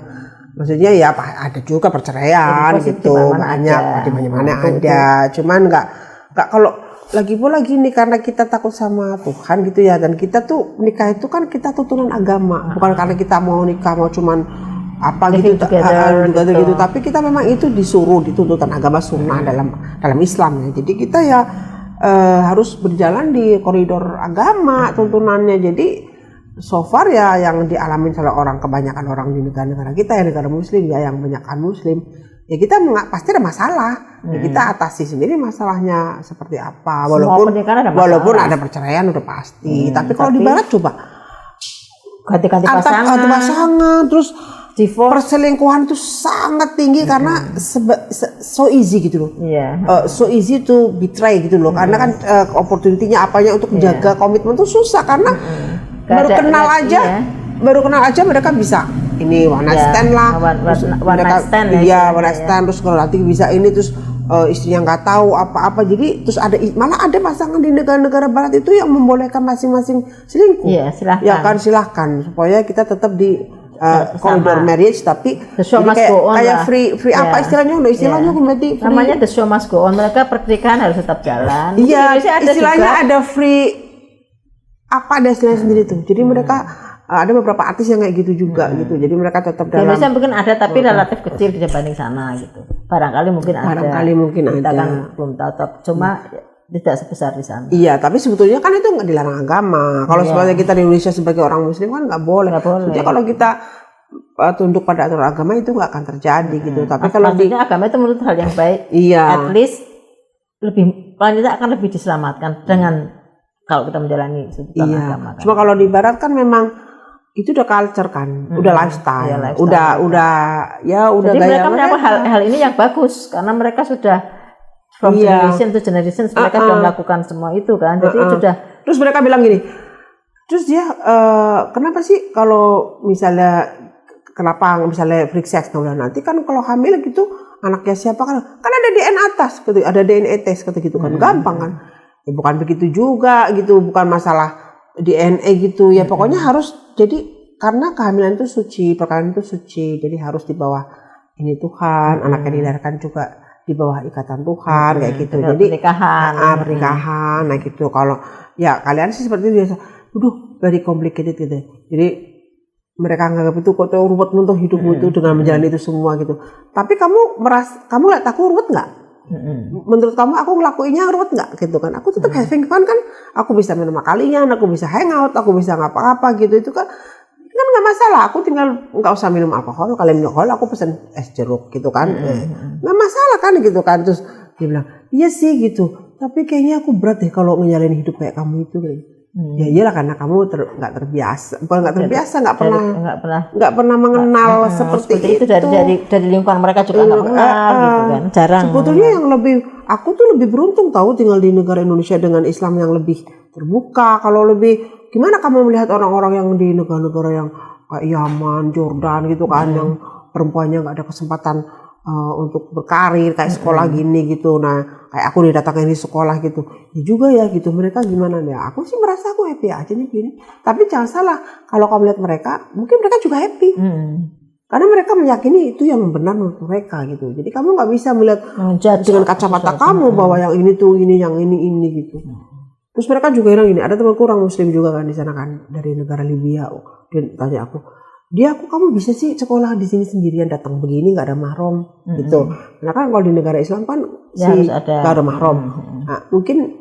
ya ada juga perceraian gitu, banyak di mana-mana ada. Cuman nggak kalau lagi pula gini, karena kita takut sama Tuhan gitu ya, dan kita tuh nikah itu kan kita tuntunan agama, bukan karena kita mau nikah mau cuman apa gitu gitu, tapi kita memang itu disuruh, dituntutan agama sunnah dalam Islam ya. Jadi kita ya harus berjalan di koridor agama tuntunannya. Jadi so far ya yang dialami oleh kebanyakan orang di negara-negara kita ya, negara Muslim ya, yang banyakkan Muslim ya, kita pasti ada masalah. Ya, kita atasi sendiri masalahnya seperti apa, walaupun ada perceraian udah pasti. Tapi kalau di Barat coba ganti-ganti pasangan, terus perselingkuhan itu sangat tinggi karena so easy gitu loh. So easy to betray gitu loh. Karena kan opportunity-nya apanya untuk menjaga komitmen itu susah karena baru kenal aja mereka bisa ini one night stand lah, one night stand terus kalau nanti bisa ini, terus istrinya nggak tahu apa-apa. Jadi terus malah ada pasangan di negara-negara Barat itu yang membolehkan masing-masing selingkuh. Silahkan. Ya kan, silahkan supaya kita tetap di koridor marriage, tapi kayak free apa istilahnya berarti namanya the show must go on. Mereka pernikahan harus tetap jalan. Iya, istilahnya ada free apa, ada istilahnya sendiri tuh. Jadi mereka ada beberapa artis yang kayak gitu juga gitu. Jadi mereka tetap Di dalam. Indonesia mungkin ada tapi relatif kecil dibanding sana gitu. Barangkali mungkin kita ada. kan belum tahu, cuma tidak sebesar di sana. Iya, tapi sebetulnya kan itu nggak dilarang agama. Kalau sebenarnya kita di Indonesia sebagai orang Muslim kan nggak boleh. Jadi kalau kita tunduk pada aturan agama itu nggak akan terjadi gitu. Tapi kalau maksudnya agama itu menurut hal yang baik. Iya. At least wanita akan lebih diselamatkan dengan kalau kita menjalani tuntutan agama. Kan. Cuma kalau di Barat kan memang itu udah culture kan, udah lifestyle, udah Jadi mereka menyapa hal ini yang bagus karena mereka sudah from generation to generation mereka sudah melakukan semua itu kan. Jadi sudah. Terus mereka bilang gini, terus dia kenapa sih kalau misalnya kenapa misalnya free sex nanti kan kalau hamil gitu anaknya siapa kan ada DNA atas gitu, ada DNA tes gitu kan, gampang kan. Ya bukan begitu juga gitu, bukan masalah DNA gitu ya, pokoknya harus jadi karena kehamilan itu suci, perkawinan itu suci, jadi harus di bawah ini Tuhan, anaknya dilahirkan juga di bawah ikatan Tuhan kayak gitu. Jadi pernikahan nah gitu. Kalau ya kalian sih seperti itu biasa, very complicated gitu. Jadi mereka anggap itu kok ruwet untuk hidupmu itu dengan menjalani itu semua gitu. Tapi kamu lihat aku ruwet nggak? Menurut kamu aku ngelakuinnya ruwet nggak gitu kan? Aku tetap having fun kan? Aku bisa minum kalian, aku bisa hangout, aku bisa ngapa-ngapa gitu. Itu kan nggak masalah. Aku tinggal nggak usah minum alkohol. Kalian minum alkohol, aku pesen es jeruk gitu kan? Nggak masalah kan gitu kan? Terus dia bilang, iya sih gitu. Tapi kayaknya aku berat deh kalau ngejalanin hidup kayak kamu itu kayak. Ya iyalah karena kamu nggak terbiasa, bukan nggak terbiasa, nggak pernah mengenal seperti itu. Dari lingkungan mereka juga nggak kenal gitu kan, jarang. Sebetulnya aku tuh lebih beruntung tahu tinggal di negara Indonesia dengan Islam yang lebih terbuka. Kalau gimana kamu melihat orang-orang yang di negara-negara yang kayak Yaman, Jordan gitu kan, yang perempuannya nggak ada kesempatan untuk berkarir kayak sekolah gini gitu. Nah kayak aku didatangin di sekolah gitu ya juga ya gitu. Mereka gimana ya, aku sih merasa aku happy aja nih gini. Tapi jangan salah, kalau kamu lihat mereka mungkin mereka juga happy karena mereka meyakini itu yang benar menurut mereka gitu. Jadi kamu nggak bisa melihat dengan kacamata kamu bahwa yang ini tuh ini, yang ini gitu. Terus mereka juga bilang gini, ada temanku orang Muslim juga kan di sana kan, dari negara Libya. Dia tanya aku, kamu bisa sih sekolah di sini sendirian, datang begini nggak ada mahram gitu. Nah kan kalau di negara Islam kan nggak ada mahram. Nah, mungkin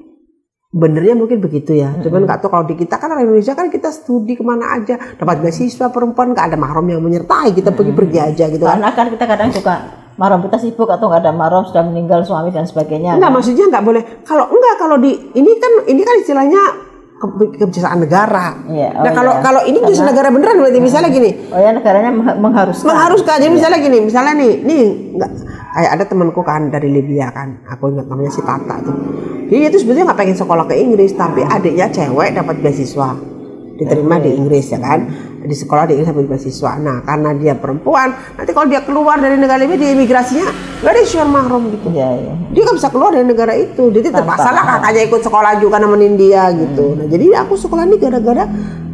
benernya mungkin begitu ya. Cuman nggak tahu kalau di kita kan orang Indonesia kan kita studi kemana aja, dapat beasiswa perempuan nggak ada mahram yang menyertai kita pergi aja gitu. Karena kan kita kadang juga mahram kita sibuk atau nggak ada mahram, sudah meninggal suami dan sebagainya. Enggak, maksudnya nggak boleh. Kalau di ini kan istilahnya kebijaksanaan negara. Nah kalau ini bisa negara beneran berarti misalnya gini. Oh ya, negaranya mengharuskan. Jadi misalnya gini, nih enggak, kayak ada temanku kan dari Libya kan, aku ingat namanya si Tata tuh. Dia itu sebetulnya nggak pengen sekolah ke Inggris, tapi adiknya cewek dapat beasiswa, diterima di Inggris ya kan, di sekolah di Inggris dapat beasiswa. Nah karena dia perempuan, nanti kalau dia keluar dari negara Libya, dia imigrasinya nggak ada syarat mahram gitu. Dia nggak bisa keluar dari negara itu, jadi terpaksa lah kakaknya ikut sekolah juga nemenin dia gitu. Nah jadi aku sekolah ini gara-gara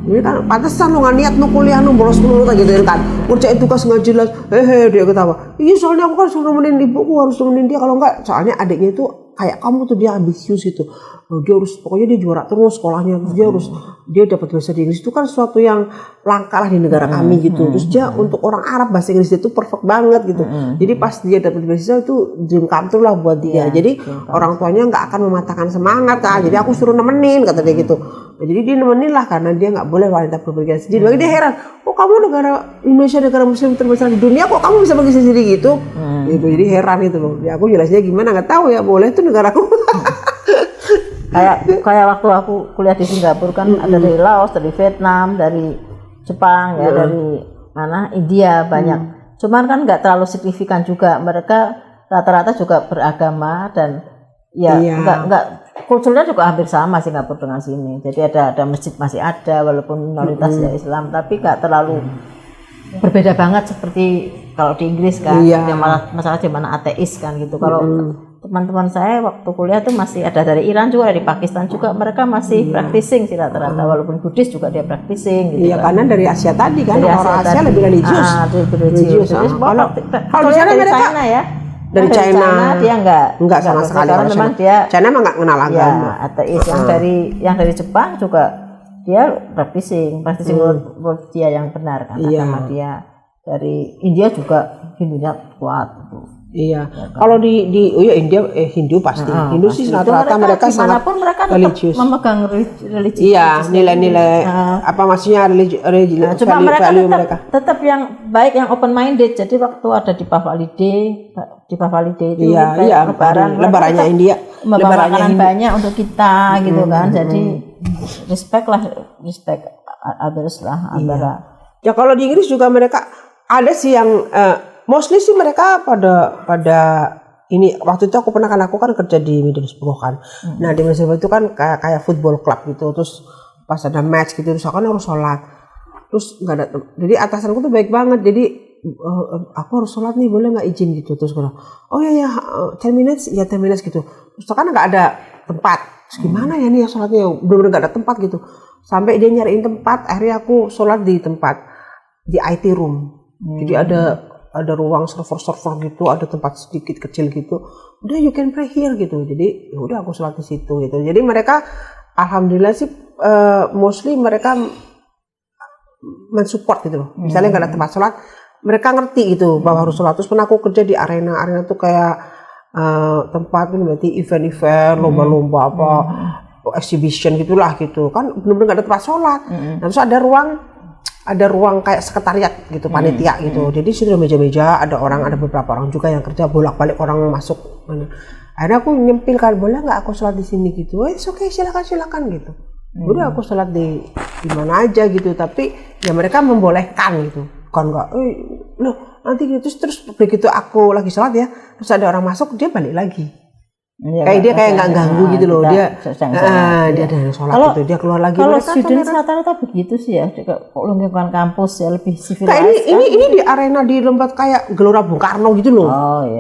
ini kan pantesan lu nggak niat lu kuliah lu bolos mulu gitu kan, kerjain tugas nggak jelas. Dia ketawa, iya soalnya aku kan suruh nemenin ibuku, harus nemenin dia, kalau nggak soalnya adiknya itu kayak kamu tuh, dia ambisius gitu. Dia harus, pokoknya dia juara terus sekolahnya, dia dapat bahasa di Inggris itu kan suatu yang langka lah di negara kami gitu. Terus dia untuk orang Arab bahasa Inggris dia tuh perfect banget gitu. Jadi pas dia dapat beasiswa itu dream come true lah buat dia. Jadi orang tuanya nggak akan mematahkan semangat kan. Jadi aku suruh nemenin kata dia gitu. Nah, jadi dia nemenin lah karena dia nggak boleh wanita berpergian sendiri. Bagi dia heran, kamu negara Indonesia negara Muslim terbesar di dunia, kok kamu bisa pergi sendiri gitu? Gitu. Jadi heran itu loh. Ya aku jelasnya gimana nggak tahu ya, boleh itu negaraku. kayak waktu aku kuliah di Singapura kan ada dari Laos, dari Vietnam, dari Jepang ya, dari mana India banyak. Cuman kan nggak terlalu signifikan juga, mereka rata-rata juga beragama dan nggak kulturnya juga hampir sama Singapura dengan sini. Jadi ada masjid masih ada walaupun minoritasnya Islam, tapi nggak terlalu berbeda banget seperti kalau di Inggris kan. Yang masalah di mana ateis kan gitu. Kalau teman-teman saya waktu kuliah tuh masih ada dari Iran juga, dari Pakistan juga, mereka masih practicing sih rata-rata, walaupun Buddhis juga dia practicing gitu. Iya, karena dari Asia tadi kan, orang Asia lebih religius. Religius. Kalau di sana mereka China ya. Dari China dia enggak sama sekali. Karena memang dia China mah enggak kenal agama. Ateis. Yang dari Jepang juga dia practicing menurut dia yang benar kan, agama dia. Dari India juga Hindunya kuat gitu. Iya. Kalau di India Hindu pasti. Hindu sih rata-rata mereka sangat mereka religius. Memegang religi. Iya, nilai-nilai apa maksudnya religi cuma mereka value mereka. Tetap yang baik, yang open minded. Jadi waktu ada di Pavaliday itu lebarannya India, lebarannya banyak untuk kita gitu kan. Jadi respect others lah antara. Ya kalau di Inggris juga mereka ada sih yang mostly sih mereka pada ini waktu itu aku kan kerja di Middlesbrough kan. Nah di Middlesbrough itu kan kayak football club gitu, terus pas ada match gitu terus aku kan harus sholat, terus nggak ada, jadi atasanku tuh baik banget, jadi aku harus sholat nih boleh nggak izin gitu, terus aku bilang oh ya 10 minutes gitu, terus kan nggak ada tempat, terus gimana ya nih ya sholatnya, bener-bener nggak ada tempat gitu, sampai dia nyariin tempat, akhirnya aku sholat di tempat di IT room. Jadi ada ruang server gitu, ada tempat sedikit kecil gitu. Udah you can pray here gitu. Jadi ya udah aku sholat di situ gitu. Jadi mereka alhamdulillah sih mostly mereka mensupport gitu loh. Misalnya nggak ada tempat sholat, mereka ngerti gitu bahwa harus sholat. Terus pernah aku kerja di arena tuh kayak tempat ini berarti event-event, lomba-lomba apa, exhibition gitulah gitu. Kan benar-benar nggak ada tempat sholat. Nah, terus ada ruang kayak sekretariat gitu, panitia gitu. Jadi situ ada meja-meja, ada beberapa orang juga yang kerja, bolak-balik orang masuk. Akhirnya aku nyempil kan, boleh nggak aku sholat di sini gitu? Oke, silakan gitu. Udah aku sholat di mana aja gitu. Tapi ya mereka membolehkan gitu. Kan nggak, loh nanti gitu. Terus begitu aku lagi sholat ya, terus ada orang masuk, dia balik lagi. Ya, kayak dia kayak nggak ganggu gitu loh, dia ada sholat gitu, dia keluar lagi. Kalau student rata-rata begitu sih ya, kok lingkungan kampus ya lebih civilized. Kayak ini di arena di tempat kayak Gelora Bung Karno gitu loh.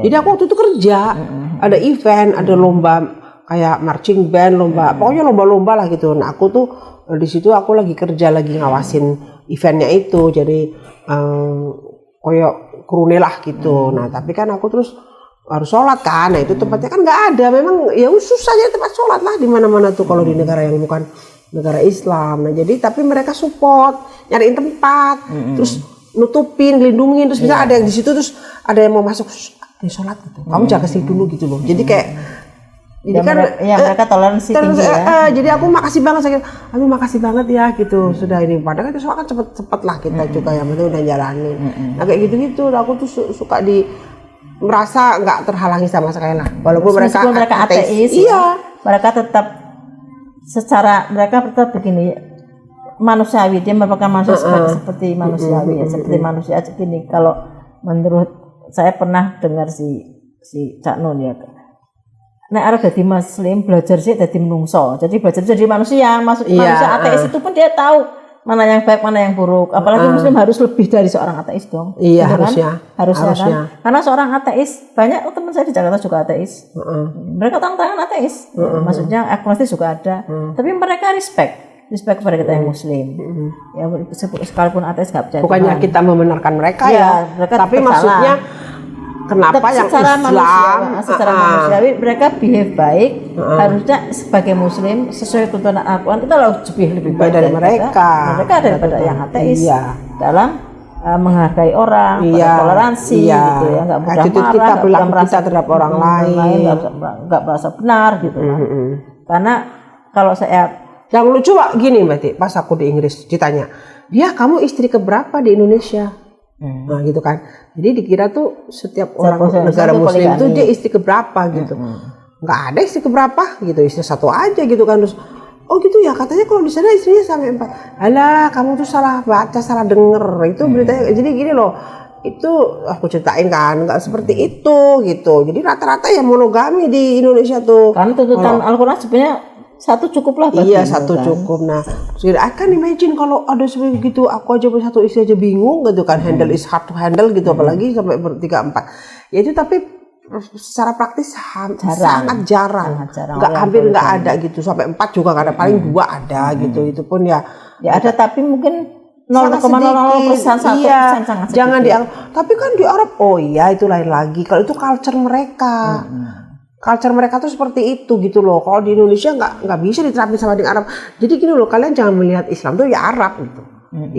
Jadi aku waktu itu kerja, ada event, ada lomba kayak marching band, pokoknya lomba-lomba lah gitu. Nah aku tuh di situ aku lagi kerja, lagi ngawasin eventnya itu, jadi kayak krune lah gitu. Nah tapi kan aku terus harus sholat kan, nah itu tempatnya kan nggak ada, memang ya susah aja tempat sholat lah di mana-mana tuh kalau di negara yang bukan negara Islam. Nah jadi tapi mereka support, nyariin tempat, terus nutupin, lindungin, terus bisa ada yang di situ, terus ada yang mau masuk, sholat gitu, kamu jaga sih dulu gitu loh. Jadi kayak jadi kan mereka toleransi tinggi ya. Jadi aku makasih banget ya gitu, sudah ini padahal kan sholat kan cepet lah kita juga yang penting udah jalanin. Nah kayak gitu-gitu, aku tuh suka merasa nggak terhalangi sama sekali lah, walaupun mereka ateis. Iya, mereka tetap begini manusiawi, dia merupakan manusia seperti manusiawi ya, seperti manusia gini. Kalau menurut saya pernah dengar si Cak Nun ya, nek arep dadi muslim belajar sih dadi menungso, jadi belajar jadi manusia. Manusia ateis itu pun dia tahu mana yang baik, mana yang buruk. Apalagi muslim harus lebih dari seorang ateis dong. Iya, gitu harusnya kan. Karena seorang ateis, banyak teman saya di Jakarta juga ateis. Mereka tangan ateis. Maksudnya agnostis juga ada. Tapi mereka respect kepada kita yang muslim. Ya sekalipun ateis enggak percaya. Bukannya Tuhan. kita membenarkan mereka mereka tapi maksudnya kenapa yang Islam secara manusiawi mereka behave baik, harusnya sebagai muslim sesuai tuntunan Al-Quran kita lebih baik dari mereka daripada yang ateis dalam menghargai orang, toleransi gitu ya, nggak mudah marah, nggak merasa terhadap orang lain, nggak merasa benar gitu kan. Karena kalau saya yang lucu gini berarti pas aku di Inggris ditanya, dia kamu istri keberapa di Indonesia? Nah gitu kan, jadi dikira tuh setiap orang negara muslim itu dia istri keberapa gitu, nggak ada istri keberapa gitu, istri satu aja gitu kan. Terus oh gitu ya, katanya kalau di sana istrinya sampai 4. Alah kamu tuh salah baca, salah denger itu beritanya. Jadi gini loh, itu aku ceritain kan nggak seperti itu gitu. Jadi rata-rata ya monogami di Indonesia tuh. Kan tuntutan Al-Quran sebenarnya satu cukup lah. Iya satu kan? Cukup. Nah, I can imagine kalau ada seperti gitu, aku aja satu istri aja bingung gitu kan, handle is hard to handle gitu, apalagi sampai 3-4. Ya itu tapi secara praktis sangat jarang. Hampir nggak ada gitu, sampai 4 juga nggak ada, paling 2 ada gitu. Itu pun ya ada tapi mungkin 0,00% sangat sedikit. Jangan tapi kan di Arab, oh iya itu lain lagi. Kalau itu culture mereka. culture mereka tuh seperti itu gitu loh. Kalau di Indonesia nggak bisa diterapin sama dengan Arab. Jadi gini loh, kalian jangan melihat Islam tuh ya Arab gitu.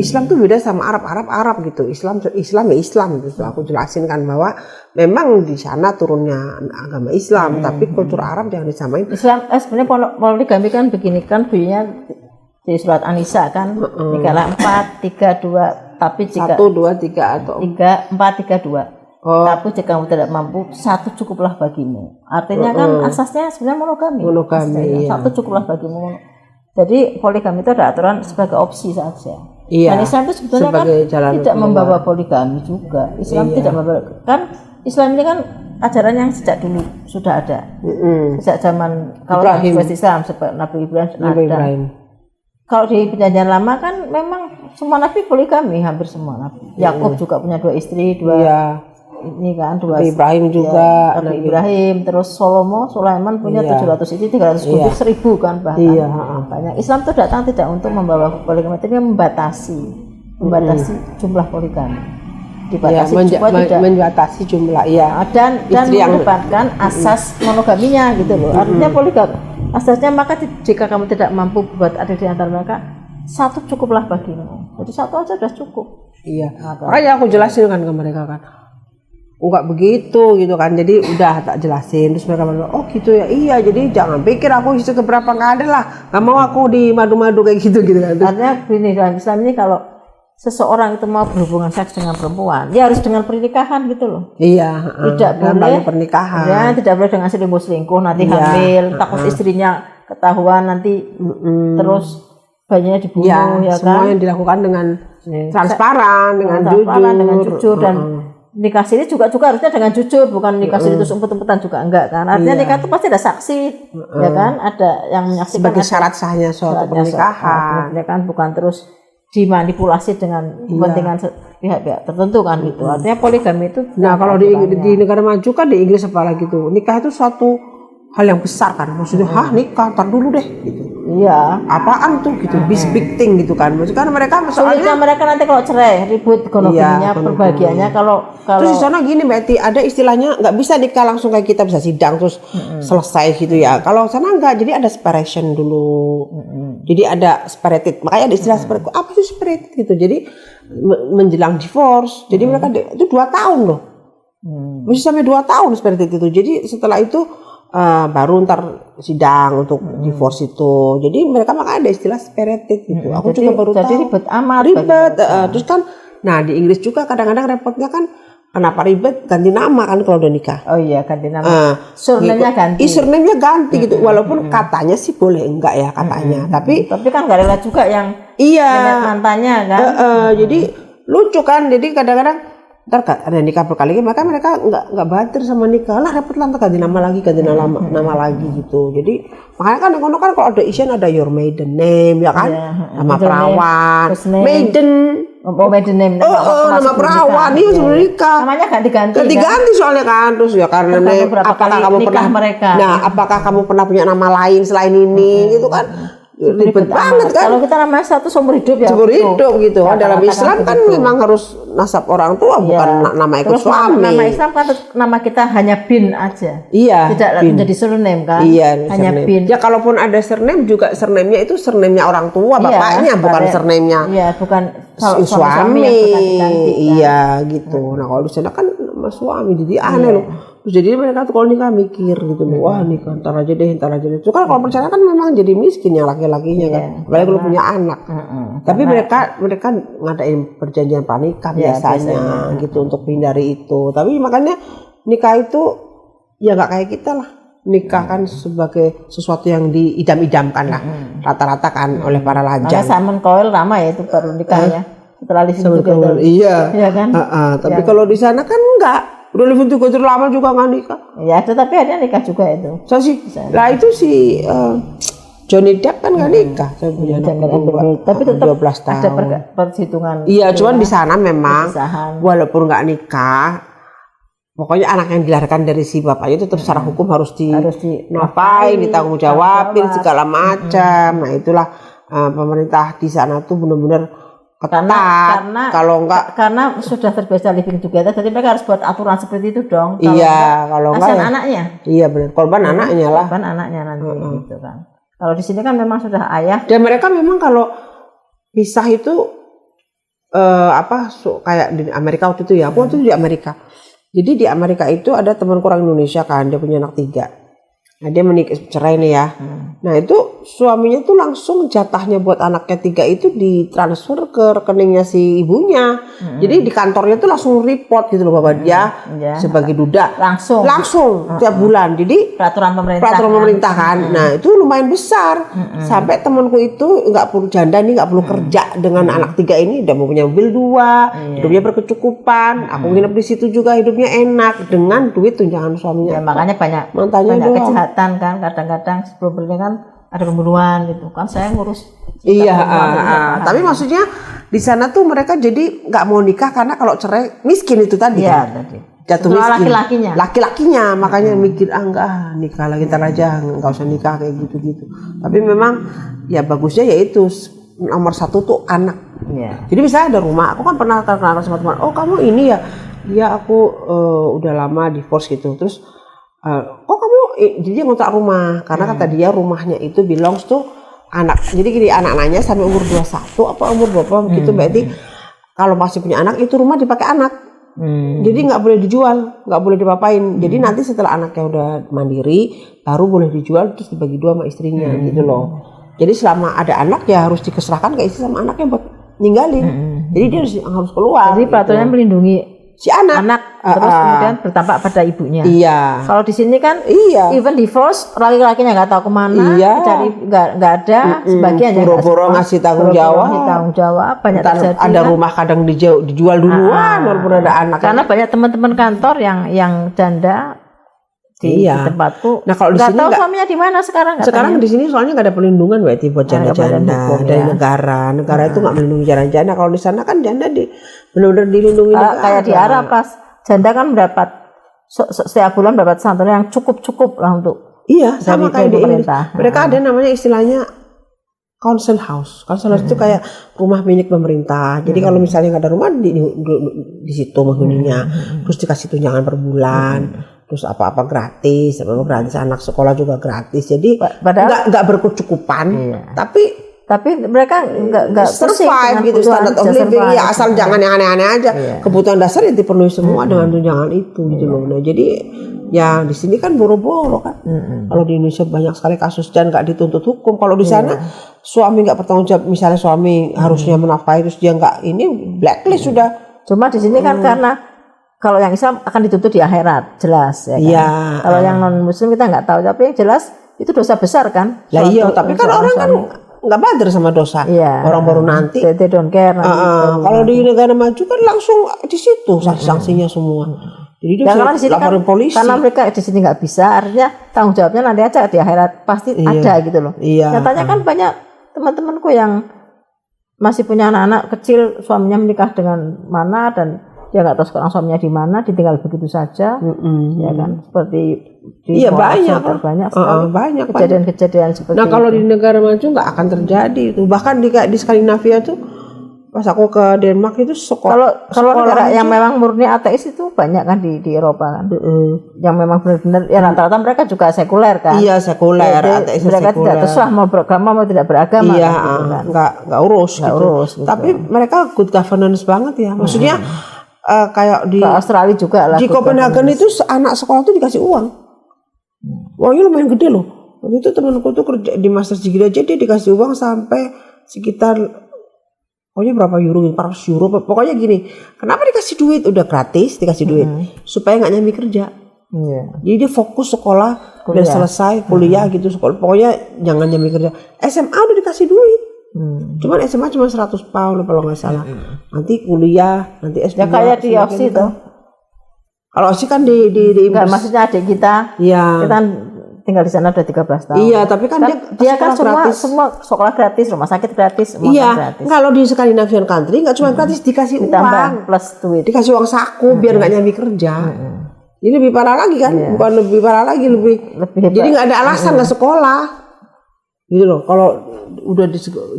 Islam tuh beda sama Arab gitu. Islam ya Islam gitu. Aku jelasin kan bahwa memang di sana turunnya agama Islam, tapi kultur Arab jangan disamain. Islam sebenarnya poligami kan begini kan bunyinya di surat An-Nisa kan 4, 3, 2, tapi jika 1, 2, 3 atau 3, 4, 3, 2. Tapi jika kamu tidak mampu, 1 cukuplah bagimu. Artinya kan asasnya sebenarnya monogami. Iya. 1 cukuplah bagimu. Jadi poligami itu ada aturan sebagai opsi saja. Iya. Dan Islam itu sebetulnya kan tidak membawa poligami juga. Islam tidak membawa, kan Islam ini kan ajaran yang sejak dulu sudah ada. Sejak zaman kalau Ibrahim. Islam seperti Nabi Ibrahim. Kalau di perjanjian lama kan memang semua nabi poligami, hampir semua nabi. Yakub juga punya 2 istri, 2 ini kan 2 Ibrahim juga, Nabi Ibrahim, terus Sulaiman punya 700 istri, 300 gunting, 1000 kan bahkan. Banyak. Islam itu datang tidak untuk membawa poligami, tapi membatasi jumlah poligami. Dibatasi membatasi jumlah, iya. Dan mengedepankan asas monogaminya gitu loh. Artinya poligami asasnya, maka jika kamu tidak mampu buat ada di antara mereka, 1 cukuplah bagimu. Jadi 1 aja sudah cukup. Iya. Makanya aku jelasin kan ke mereka kan. Enggak begitu gitu kan, jadi udah tak jelasin, terus mereka bilang oh gitu ya, iya, jadi jangan pikir aku istri keberapa, nggak ada lah, nggak mau aku di madu-madu kayak gitu kan. Artinya gini, dalam Islam ini kalau seseorang itu mau berhubungan seks dengan perempuan, dia harus dengan pernikahan gitu loh. Iya. Tidak boleh pernikahan. Ya, tidak boleh dengan selingkuh nanti hamil, takut istrinya ketahuan nanti terus bayinya dibunuh, ya semua kan. yang dilakukan dengan transparan, dengan jujur, dan nikah siri juga harusnya dengan jujur, bukan nikah siri itu umpet-umpetan juga enggak kan. Artinya nikah itu pasti ada saksi, ya kan, ada yang menyaksikan sebagai syarat sahnya suatu pernikahan, ya kan, bukan terus dimanipulasi dengan kepentingan pihak-pihak tertentu kan gitu. Artinya poligami itu. Nah kalau di negara maju kan, di Inggris apalagi tuh, nikah itu suatu hal yang besar kan, maksudnya nikah tar dulu deh gitu. Iya. Apaan tuh gitu, big thing gitu kan. Maksudnya kan mereka soalnya mereka nanti kalau cerai ribut ekonominya, perbagiannya kalau terus di sana gini Betty, ada istilahnya nggak bisa nikah langsung kayak kita bisa sidang terus selesai gitu ya. Kalau sana enggak, jadi ada separation dulu. Jadi ada separated. Makanya ada istilah separated. Apa sih separated gitu? Jadi menjelang divorce. Jadi mereka itu 2 tahun loh. Masih sampai 2 tahun separated itu. Jadi setelah itu baru ntar sidang untuk divorce itu. Jadi mereka makanya ada istilah separated gitu. Aku juga baru tahu. Jadi ribet amat. Terus kan, nah di Inggris juga kadang-kadang repotnya kan, kenapa ribet, ganti nama kan kalau udah nikah. Oh iya, ganti nama. Surname-nya ganti. Surname-nya ganti gitu. Walaupun katanya sih boleh enggak ya katanya. Tapi kan nggak rela juga yang mantannya kan. Jadi lucu kan. Jadi kadang-kadang ntar ada nikah berkali-kali, maka mereka nggak bahagia sama nikah lah, repot lah, ganti nama lagi nama lagi gitu. Jadi makanya kan kono kan kalau ada isian ada your maiden name ya kan, nama perawan, maiden name, nama perawan ini sebelum nikah, namanya ganti soalnya kan. Terus ya karena apakah kamu pernah mereka. Nah apakah kamu pernah punya nama lain selain ini gitu kan. Ribet banget kan. Kalau kita namanya satu seumur hidup ya. Seumur hidup gitu. Dalam Islam kan memang harus nasab orang tua, bukan nama ikut suami. Nama Islam kan nama kita hanya bin aja. Iya. Tidak menjadi surname kan. Iya. Hanya bin. Ya kalaupun ada surname juga surname-nya itu surname-nya orang tua, bapaknya, bukan surname-nya. Iya, bukan suami. Iya gitu. Nah kalau di sana kan nama suami, jadi aneh loh. Jadi mereka tuh kalau nikah mikir gitu loh, wah nikah ntar aja deh. Itu kan kalau percaya kan memang jadi miskin yang laki-lakinya kan, apalagi kalau punya anak. Tapi mereka ngadain perjanjian pranikah biasanya gitu untuk hindari itu. Tapi makanya nikah itu ya nggak kayak kita lah. Nikah kan sebagai sesuatu yang diidam-idamkan lah, rata-rata kan oleh para lajang. Simon Cowell lama ya itu baru nikahnya. Setelah Living Together. Iya kan? Tapi kalau di sana kan enggak. Udah Living Together lama juga nggak nikah. Ya, tapi akhirnya nikah juga itu. Lah itu si Johnny Depp kan nggak nikah. Tapi tetap 12 tahun. Ada perhitungan. Iya, cuman di sana memang walaupun nggak nikah, pokoknya anak yang dilahirkan dari si bapaknya itu tetap secara hukum harus dinafain, ditanggung jawabin segala macam. Nah itulah pemerintah di sana tuh benar-benar ketat. karena Kalau enggak, karena sudah terbiasa living together, jadi mereka harus buat aturan seperti itu dong. iya, kalau enggak kasihan ya, anaknya. iya benar. Korban anaknya lah. Korban anaknya nanti gitu kan. Kalau di sini kan memang sudah ayah. Dan mereka memang kalau pisah itu kayak di Amerika waktu itu ya. Aku waktu itu di Amerika. Jadi di Amerika itu ada teman orang Indonesia kan, dia punya anak 3. Nah dia cerai nih ya. Nah itu suaminya tuh langsung jatahnya buat anaknya 3 itu ditransfer ke rekeningnya si ibunya. Jadi di kantornya tuh langsung report gitu loh bahwa dia sebagai duda. Langsung tiap bulan. Jadi peraturan pemerintah kan. Nah itu lumayan besar. Sampai temanku itu nggak perlu janda nih, nggak perlu kerja dengan anak 3 ini, udah mau punya mobil 2, hidupnya berkecukupan. Aku nginep di situ juga, hidupnya enak dengan duit tunjangan suaminya. Ya makanya banyak kejahatan kan, kadang-kadang sebelumnya kan ada pembunuhan gitu kan, saya ngurus. Iya, tapi maksudnya di sana tuh mereka jadi nggak mau nikah karena kalau cerai miskin itu tadi. Iya, kan? tadi. Jatuh miskin. Laki-lakinya makanya mikir enggak nikah lagi ntar aja, nggak usah nikah kayak gitu-gitu. Tapi memang ya bagusnya yaitu nomor 1 tuh anak. Iya. Jadi misalnya ada rumah, aku kan pernah kenal sama teman, oh kamu ini ya, iya aku udah lama divorce gitu, terus kok kamu jadi dia ngontrak rumah karena kata dia rumahnya itu belongs tuh anak. Jadi gini, anak nanya sampai umur 21 apa umur berapa gitu, berarti kalau masih punya anak itu rumah dipakai anak. Jadi nggak boleh dijual, nggak boleh dipapain. Jadi nanti setelah anaknya udah mandiri baru boleh dijual, terus dibagi 2 sama istrinya gitu loh. Jadi selama ada anak ya harus dikeserahkan ke istri sama anaknya buat ninggalin. Jadi dia harus keluar. Jadi peraturannya gitu. Melindungi Si anak terus kemudian bertampak pada ibunya. Iya. Kalau di sini kan, even divorce, laki-lakinya nggak tahu kemana, cari nggak ada, sebagian ya boro-boro ngasih tanggung jawab. Banyak terjadi. Ada rumah kadang dijual duluan, walaupun ada anak. Karena banyak teman-teman kantor yang janda di tempatku. Nah kalau di sini nggak tahu suaminya di mana sekarang. Sekarang di sini soalnya nggak ada perlindungan berarti buat janda-janda dari negara. Negara itu nggak melindungi janda-janda. Kalau di sana kan janda benar-benar dilindungi negara. Kayak di Arab pas janda kan mendapat setiap bulan mendapat santunan yang cukup lah untuk. Iya, sama kayak di pemerintah. Mereka ada namanya istilahnya council house. Council house itu kayak rumah milik pemerintah. Jadi kalau misalnya nggak ada rumah di situ menghuninya, terus dikasih tunjangan per bulan. Terus apa-apa gratis, anak sekolah juga gratis. Jadi nggak berkecukupan, tapi mereka nggak survive gitu, standard of living ya, asal jangan yang aneh-aneh aja. Kebutuhan dasar yang dipenuhi semua dengan tunjangan itu gitu loh. Nah jadi ya di sini kan boro-boro kan. Kalau di Indonesia banyak sekali kasus dan nggak dituntut hukum. Kalau di sana suami nggak bertanggung jawab, misalnya suami harusnya menafkahi terus dia nggak, ini blacklist sudah. Cuma di sini kan karena kalau yang Islam akan dituntut di akhirat, jelas ya kan. Iya. Kalau yang non Muslim kita nggak tahu, tapi yang jelas itu dosa besar kan. Lah iya, tapi kan orang kan nggak bader sama dosa. Iya. Orang baru nanti. They don't care. Kalau di negara maju kan langsung di situ sanksinya semua. Jadi dia bisa laporin polisi. Karena mereka di sini nggak bisa, artinya tanggung jawabnya nanti aja di akhirat pasti ada gitu loh. Iya. Nyatanya kan banyak teman-temanku yang masih punya anak-anak kecil, suaminya menikah dengan mana dan dia nggak tahu sekarang suaminya di mana, ditinggal begitu saja, ya kan? Seperti di banyak sekali kejadian seperti itu. Nah kalau di negara maju nggak akan terjadi itu. Bahkan di Skandinavia tuh, pas aku ke Denmark itu kalau negara yang memang murni ateis itu banyak kan di Eropa kan, yang memang benar-benar ya rata-rata mereka juga sekuler kan. Iya sekuler, ateis mereka sekuler. Tidak terserah mau beragama mau tidak beragama. Iya, gitu kan. nggak urus gitu. Tapi mereka good governance banget ya, maksudnya. Kayak di Australia juga lah. Di Copenhagen itu anak sekolah tuh dikasih uang. Uangnya lumayan gede loh. Waktu itu temanku tuh kerja di Masters Degree aja dia dikasih uang sampai sekitar pokoknya berapa euro, 400 euro. Pokoknya gini, kenapa dikasih duit? Udah gratis dikasih duit supaya nggak nyambi kerja. Jadi dia fokus sekolah udah selesai kuliah gitu sekolah. Pokoknya jangan nyambi kerja. SMA udah dikasih duit. Cuman SMA cuma 100 pound kalau nggak salah. Nanti kuliah, nanti S2. Ya kayak di Aussie tuh. Kalau Aussie kan di enggak, maksudnya adik kita. Iya. Kita kan tinggal di sana udah 13 tahun. Iya, tapi kan dia kan semua sekolah gratis, rumah sakit gratis, semua gratis. Kalau di Scandinavian country nggak cuma gratis, dikasih uang plus duit. Dikasih uang saku biar nggak nyambi kerja. Ini lebih parah lagi kan? Bukan lebih parah lagi, lebih. Jadi nggak ada alasan nggak sekolah. Gitu loh. Kalau udah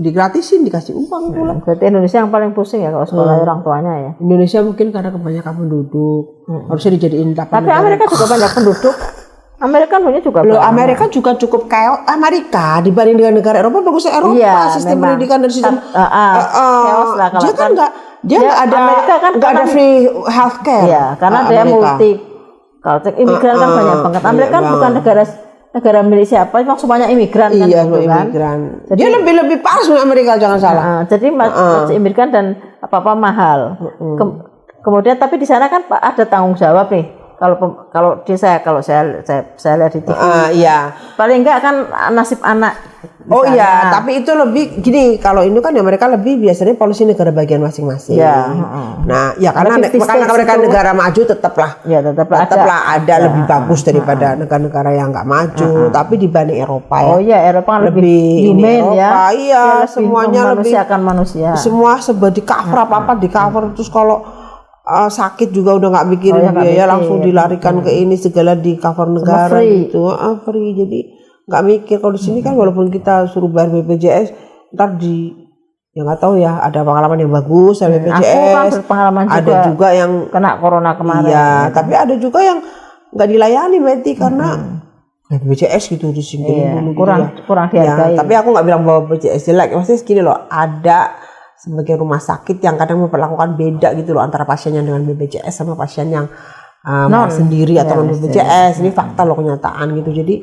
digratisin, dikasih uang pula. Berarti Indonesia yang paling pusing ya kalau sekolah orang tuanya ya. Indonesia mungkin karena kebanyakan penduduk, harusnya dijadiin Tapi Amerika juga banyak penduduk. Amerika punya juga. Loh, Amerika juga cukup kayak Amerika dibanding dengan negara Eropa, bagusnya Eropa Iya, sistem memang. pendidikan dan sistem chaos lah kalau dia kan dia nggak ada Amerika kan nggak ada free healthcare. Iya, karena dia multi culture, imigran kan banyak banget. Amerika kan bukan negara milik siapa, cuma semuanya imigran kan. Iya, gitu kan. imigran. Dia lebih parah sama Amerika, jangan salah. Jadi masih imigran dan apa-apa mahal. Kemudian tapi di sana kan ada tanggung jawab nih. Kalau saya lihat di TV, iya. paling enggak kan nasib anak. Oh iya, tapi itu lebih gini. Kalau ini kan ya mereka lebih biasanya polisi negara bagian masing-masing. Ya, nah, ya karena mereka negara maju tetaplah ada lebih bagus daripada negara-negara yang nggak maju. Tapi dibanding Eropa ya. Oh iya, Eropa lebih humane ya. Iya, semuanya lebih manusia. Semua di cover apa di cover, terus kalau sakit juga udah nggak mikirin biaya, langsung dilarikan ke ini, segala di cover negara gitu, free. Jadi nggak mikir. Kalau di sini kan walaupun kita suruh bayar BPJS, ntar ya nggak tahu ya, ada pengalaman yang bagus sama BPJS, pengalaman ada juga yang kena corona kemarin. Iya, tapi ada juga yang nggak dilayani Meti karena BPJS gitu disingkirin dulu, kurang dihargai. Ya, tapi aku nggak bilang bahwa BPJS jelek, maksudnya segini loh, ada sebagai rumah sakit yang kadang memperlakukan beda gitu loh antara pasien yang dengan BPJS sama pasien yang sendiri atau non BPJS. Ini fakta loh, kenyataan gitu. Jadi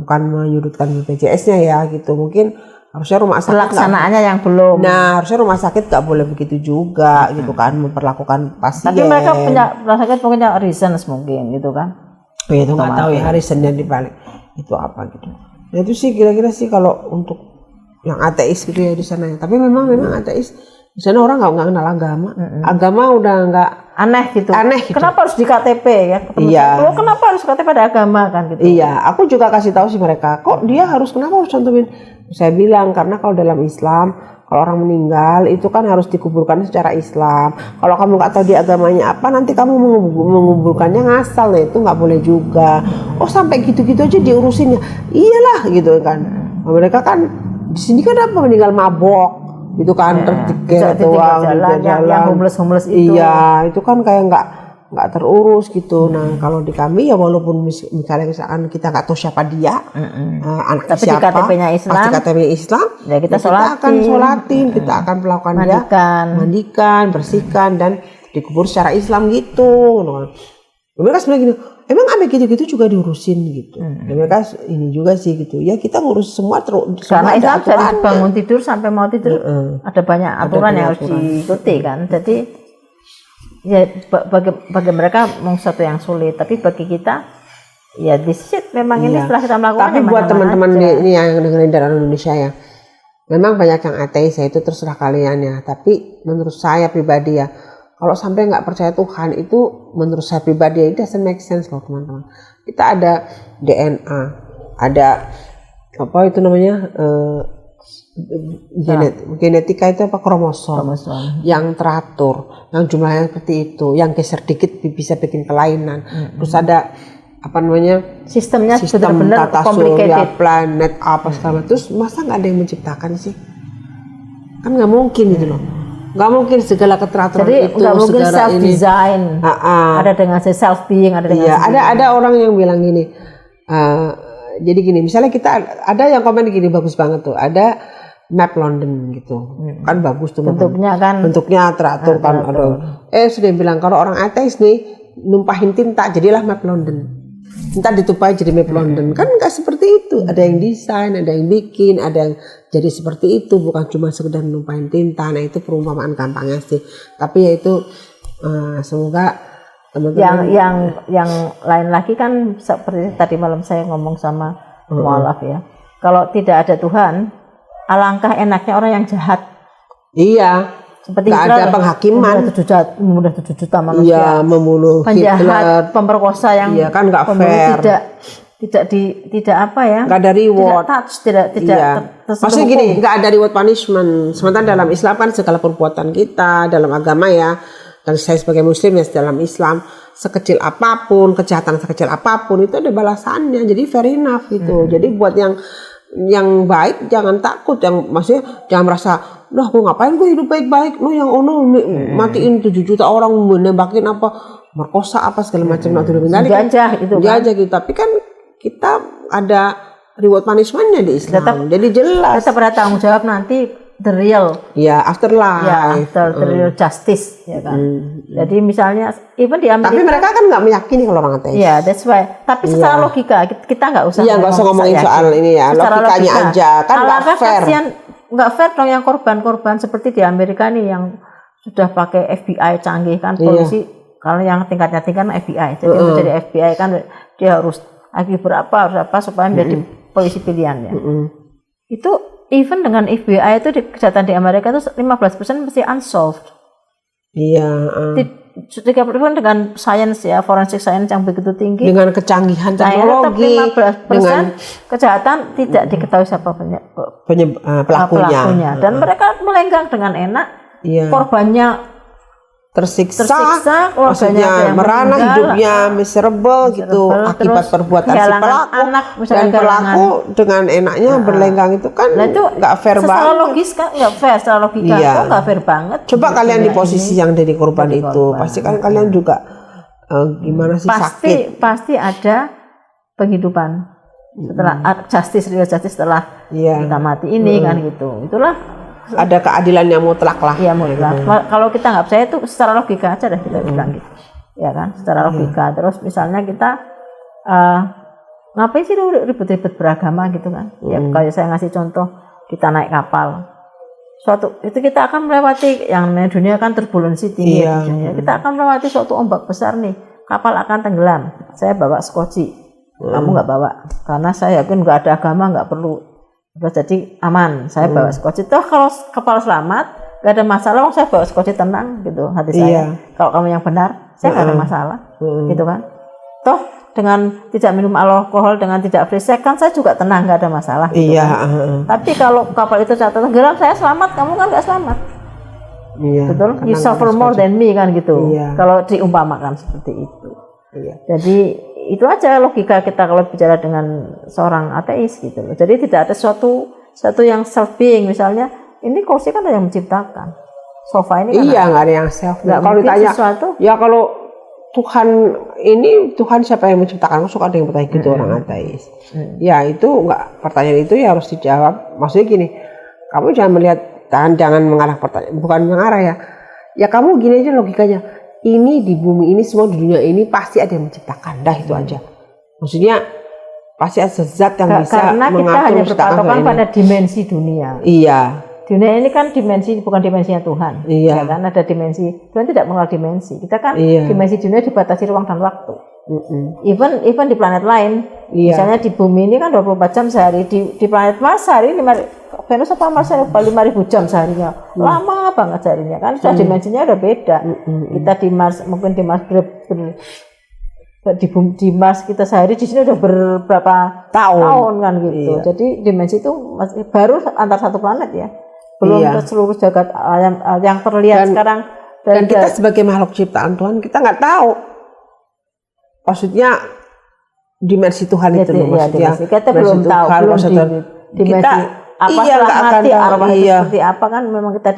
bukan menyudutkan BPJS-nya ya gitu. Mungkin harusnya rumah sakit pelaksanaannya yang belum. Nah, harusnya rumah sakit nggak boleh begitu juga gitu kan, memperlakukan pasien. Tapi mereka punya rumah sakit punya reasons mungkin gitu kan. Itu nggak tahu ya reasonnya di balik itu apa gitu. Nah, itu sih kira-kira sih kalau untuk yang ateis gitu ya di sana ya. Tapi memang ateis di sana orang nggak kenal agama. Agama udah nggak aneh gitu. Kenapa harus di KTP ya? Iya. Kenapa harus KTP pada agama kan gitu? Iya, aku juga kasih tahu sih mereka. Kok dia kenapa harus cantumin? Saya bilang karena kalau dalam Islam, kalau orang meninggal itu kan harus dikuburkan secara Islam. Kalau kamu nggak tahu dia agamanya apa, nanti kamu menguburkannya ngasal. Nah itu nggak boleh juga. Oh sampai gitu-gitu aja diurusinnya. Iyalah gitu kan. Mereka kan di sini kan apa, meninggal mabok itu kan, tertiga yang homeless itu. Iya, itu kan kayak nggak terurus gitu. Nah kalau di kami ya walaupun misalnya kita nggak tahu siapa dia, anak tapi siapa, di KTP-nya Islam, pasti KTP Islam, ya kita akan sholatin, kita akan melakukan mandikan, bersihkan dan dikubur secara Islam gitu. Mereka sebenarnya gini, emang apa gitu-gitu juga diurusin gitu. Mereka ini juga sih gitu. Ya kita ngurus semua terus. Karena Islam dari bangun tidur sampai mau tidur ada banyak aturan yang harus diikuti kan. Jadi ya bagi mereka memang sesuatu yang sulit. Tapi bagi kita ya this shit memang ini setelah kita melakukan. Tapi buat teman-teman ini yang dengerin dari Indonesia ya, memang banyak yang ateis ya, itu terserah kalian ya. Tapi menurut saya pribadi ya, kalau sampai nggak percaya Tuhan itu menurut saya pribadi it doesn't make sense loh teman-teman. Kita ada DNA, ada apa itu namanya genetika itu apa, kromosom yang teratur, yang jumlahnya seperti itu, yang geser dikit bisa bikin kelainan. Terus ada apa namanya sistem tata surya, planet apa segala. Terus masa nggak ada yang menciptakan sih? Kan nggak mungkin gitu loh. Nggak mungkin segala keteraturan jadi, itu nggak mungkin self design. Ada dengan self being, ada dengan ada orang yang bilang gini. Jadi gini, misalnya kita ada yang komen gini, bagus banget tuh, ada map London gitu, kan bagus tuh bentuknya teratur kan. Sudah bilang kalau orang ateis nih numpahin tinta jadilah map London. Tinta ditumpahin jadi map London, kan nggak seperti itu. Ada yang desain, ada yang bikin, ada yang jadi seperti itu, bukan cuma sekedar numpahin tinta. Nah itu perumpamaan gampangnya sih. Tapi ya itu semoga teman-teman yang lain lagi kan seperti tadi malam saya ngomong sama mualaf ya. Kalau tidak ada Tuhan, alangkah enaknya orang yang jahat. Iya. Seperti nggak ada penghakiman. Membunuh 7 juta manusia. Iya, membunuh penjahat, Hitler, pemperkosa yang kan nggak fair. Tidak apa ya? Nggak ada reward. Tidak Maksudnya gini, nggak ada reward punishment. Sementara dalam Islam kan segala perbuatan kita dalam agama ya, dan saya sebagai Muslim ya dalam Islam, sekecil apapun, kejahatan sekecil apapun itu ada balasannya. Jadi fair enough gitu. Jadi buat yang yang baik jangan takut, yang maksudnya jangan merasa, "Lah, gue ngapain gue hidup baik-baik, lu yang ono matiin 7 juta orang, menembakin apa, merkosa apa segala macam, Jajah itu kan. Jajah gitu." Tapi kan kita ada reward punishment-nya di Islam. Jadi jelas. Kita pada tanggung jawab nanti the real. Ya, afterlife. Ya, the real justice, ya kan. Jadi misalnya, even di Amerika. Tapi mereka kan nggak meyakini kalau orang ateis. Iya, that's why. Tapi secara logika kita nggak usah. Iya, nggak usah ngomongin soal ini ya, logikanya aja kan nggak fair. Nggak fair dong yang korban-korban seperti di Amerika nih yang sudah pakai FBI canggih kan, polisi kalau yang tingkatnya tinggi kan FBI. Jadi untuk jadi FBI kan dia harus IQ berapa, harus apa supaya menjadi polisi pilihan ya. Itu even dengan FBI itu kejahatan di Amerika itu 15% mesti unsolved. Iya. 30% dengan sains ya, forensik sains yang begitu tinggi. Dengan kecanggihan teknologi. 15% kejahatan tidak diketahui siapa pelakunya. Dan mereka melenggang dengan enak. Korbannya tersiksa maksudnya merana, hidupnya miserable gitu akibat perbuatan si pelaku, dan pelaku dengan enaknya berlenggang itu kan nggak fair banget. Secara logis kan nggak fair, secara logika itu nggak fair banget. Coba kalian di posisi yang jadi korban itu, pasti kan kalian juga gimana sih, sakit. Pasti ada penghidupan setelah justice, real justice setelah kita mati ini kan gitu. Itulah ada keadilan yang mutlak lah. Iya, mutlak. Kalau kita nggak percaya itu secara logika aja dah kita bilang gitu. Ya kan, secara logika. Terus misalnya kita ngapain sih ribet-ribet beragama gitu kan? Ya kalau saya ngasih contoh, kita naik kapal. Suatu itu kita akan melewati yang namanya dunia kan turbulensi tinggi. Kita akan melewati suatu ombak besar nih. Kapal akan tenggelam. Saya bawa skoci. Kamu nggak bawa. Karena saya yakin nggak ada agama, nggak perlu. Jadi aman, saya bawa skoci. Toh kalau kapal selamat, gak ada masalah. Saya bawa skoci tenang gitu hati saya. Kalau kamu yang benar, saya gak ada masalah, gitu kan. Toh dengan tidak minum alkohol, dengan tidak free sex kan saya juga tenang, gak ada masalah. Gitu kan. Tapi kalau kapal itu ternyata tenggelam, saya selamat, kamu kan gak selamat. Betul? You suffer more than me kan gitu. Kalau diumpamakan seperti itu. Jadi itu aja logika kita kalau bicara dengan seorang ateis gitu loh. Jadi tidak ada suatu yang self being, misalnya ini kursi kan ada yang menciptakan, sofa ini kan nggak ada yang self. Kalau ditanya ya kalau Tuhan siapa yang menciptakan, suka ada yang bertanya gitu orang ateis. Ya itu nggak, pertanyaan itu ya harus dijawab. Maksudnya gini, kamu jangan melihat, jangan mengarah pertanyaan, bukan mengarah ya. Ya kamu gini aja logikanya. Ini di bumi ini, semua di dunia ini pasti ada yang menciptakan, dah itu aja. Maksudnya pasti ada zat yang bisa karena mengatur. Kita hanya berpatokan pada dimensi dunia. Iya. Dunia ini kan dimensi, bukan dimensinya Tuhan. Iya. Ya kan ada dimensi. Tuhan tidak mengenal dimensi. Kita kan dimensi dunia dibatasi ruang dan waktu. Even di planet lain, misalnya di bumi ini kan 24 jam sehari, di planet Mars sehari Venus apa Mars 5.000 jam seharinya, lama banget seharinya kan, sudah dimensinya udah beda. Kita di Mars, mungkin di Mars di Mars kita sehari, di sini udah berberapa tahun kan gitu. Jadi dimensi itu masih baru antar satu planet ya, belum ke seluruh jagat yang terlihat sekarang. Dan kita sebagai makhluk ciptaan Tuhan, kita nggak tahu. Maksudnya dimensi Tuhan itu loh, maksudnya kita belum tahu, belum dimensi apa setelah mati, arwah itu seperti apa kan memang kita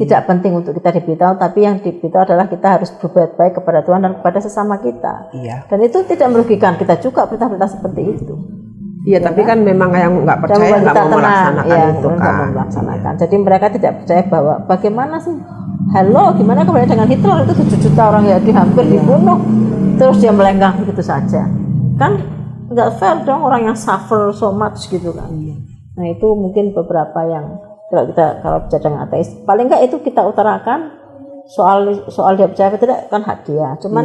tidak penting untuk kita diberitahu, tapi yang diberitahu adalah kita harus berbuat baik kepada Tuhan dan kepada sesama kita. Dan itu tidak merugikan kita juga, perintah-perintah seperti itu. Tapi kan memang yang nggak percaya nggak mau melaksanakan itu kan. Jadi mereka tidak percaya bahwa bagaimana sih, gimana kemudian dengan Hitler itu 7 juta orang Yahudi hampir dibunuh, terus dia melenggang begitu saja, kan nggak fair dong, orang yang suffer so much gitu kan. Nah itu mungkin beberapa yang kalau bicara dengan ateis, paling nggak itu kita utarakan soal dia percaya atau tidak kan hak dia, cuman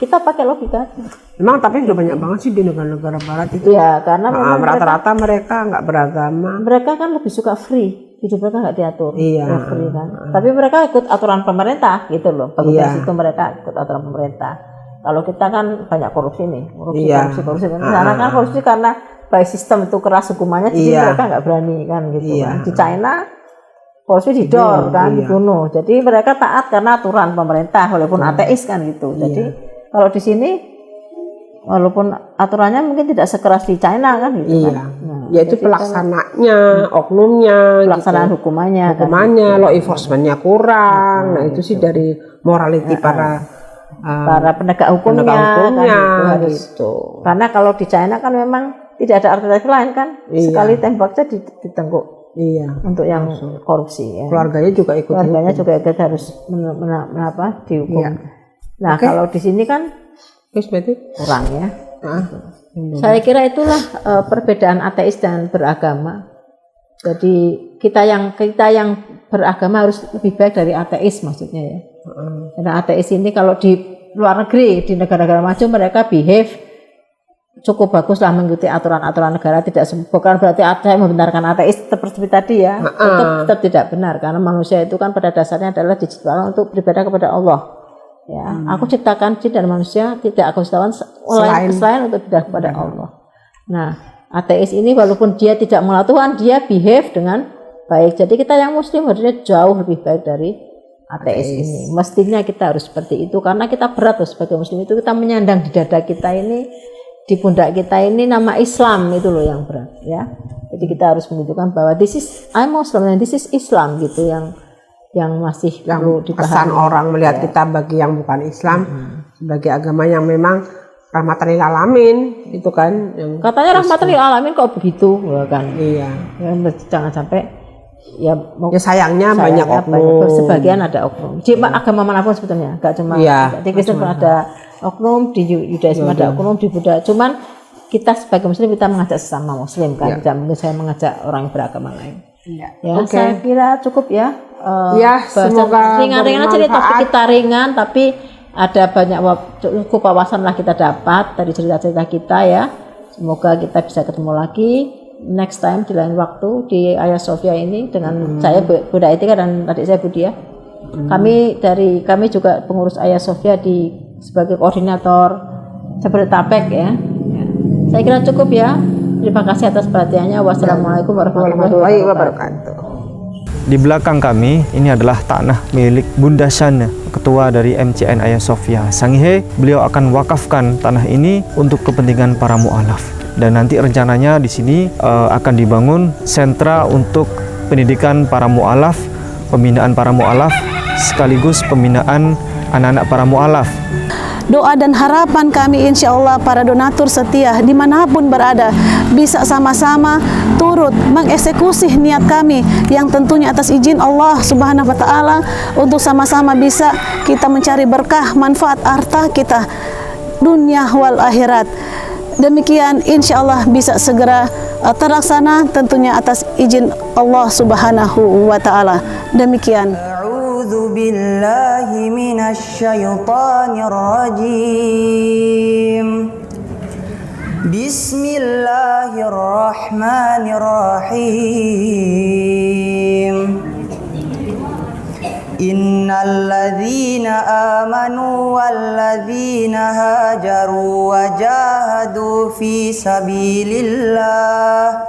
kita pakai logika. Memang tapi sudah banyak banget sih di negara-negara barat itu. Karena memang rata-rata mereka nggak beragama. Mereka kan lebih suka free, hidup mereka nggak diatur. Free kan. Tapi mereka ikut aturan pemerintah gitu loh. Bagus itu mereka ikut aturan pemerintah. Kalau kita kan banyak korupsi nih, korupsi. Karena kan korupsi karena by sistem itu keras hukumannya, jadi mereka nggak berani kan gitu kan. Di China korupsi didor kan, dibunuh. Jadi mereka taat karena aturan pemerintah walaupun ateis kan gitu. Jadi kalau di sini walaupun aturannya mungkin tidak sekeras di China kan gitu Iya. kan. Nah, Yaitu jadi pelaksananya, oknumnya, pelaksanaan gitu. hukumannya kan. Hukumannya, law enforcementnya kurang. Nah itu sih dari morality para penegak hukumnya, kan, harus. gitu. Karena kalau di China kan memang tidak ada alternatif lain kan. Iya. Sekali tembaknya ditengguk Iya. untuk yang korupsi ya. Keluarganya juga ikut. Keluarganya juga harus dihukum. Iya. Nah, kalau di sini kan Terus berarti kurang ya. Nah, Saya kira itulah perbedaan ateis dan beragama. Jadi kita yang beragama harus lebih baik dari ateis maksudnya ya. Karena ateis ini kalau di luar negeri, di negara-negara maju mereka behave cukup bagus lah mengikuti aturan-aturan negara, bukan berarti saya membenarkan ateis seperti tadi ya. Tetap tidak benar karena manusia itu kan pada dasarnya adalah diciptakan untuk beribadah kepada Allah. Ya, aku ciptakan jin dan manusia, tidak aku ciptakan selain untuk beribadah kepada Allah. Nah, ateis ini walaupun dia tidak mengenal Tuhan, dia behave dengan baik. Jadi kita yang muslim harusnya jauh lebih baik dari ateis ini. Mestinya kita harus seperti itu karena kita berat loh sebagai muslim itu, kita menyandang di dada kita ini, di pundak kita ini nama Islam itu loh yang berat ya. Jadi kita harus menunjukkan bahwa I'm Muslim and this is Islam gitu yang masih perlu dipahami. Kesan orang melihat kita bagi yang bukan Islam sebagai agama yang memang rahmatan lil alamin itu kan yang katanya rahmatan lil alamin kok begitu ya kan. Iya. Ya, jangan sampai ya sayangnya banyak oknum. Sebagian ada oknum. Di agama manapun sebetulnya, enggak cuma di Kristen pun ada oknum, di Yudaisme ada oknum, di Buddha. Cuman kita sebagai muslim kita mengajak sesama muslim kan. Tidak mungkin saya mengajak orang yang beragama lain. Ya, saya kira cukup ya. Semoga ringan-ringan aja nih, topik kita ringan tapi ada banyak cukup wawasan lah kita dapat dari cerita-cerita kita ya. Semoga kita bisa ketemu lagi next time di lain waktu di Hagia Sophia ini dengan saya Bunda Etika dan adik saya Budia. Kami juga pengurus Hagia Sophia sebagai koordinator Jabodetabek ya. Saya kira cukup ya. Terima kasih atas perhatiannya. Wassalamualaikum warahmatullahi wabarakatuh. Di belakang kami ini adalah tanah milik Bunda Shana, ketua dari MCN Hagia Sophia Sangihe. Beliau akan wakafkan tanah ini untuk kepentingan para mu'alaf. Dan nanti rencananya di sini akan dibangun sentra untuk pendidikan para mu'alaf, pembinaan para mu'alaf, sekaligus pembinaan anak-anak para mu'alaf. Doa dan harapan kami insya Allah para donatur setia dimanapun berada bisa sama-sama turut mengeksekusi niat kami yang tentunya atas izin Allah Subhanahu wa Ta'ala untuk sama-sama bisa kita mencari berkah manfaat harta kita dunia wal akhirat. Demikian insya Allah bisa segera terlaksana tentunya atas izin Allah Subhanahu wa Ta'ala. Demikian. أعوذ بالله من الشيطان الرجيم بسم الله الرحمن الرحيم إن الذين آمنوا والذين هاجروا وجاهدوا في سبيل الله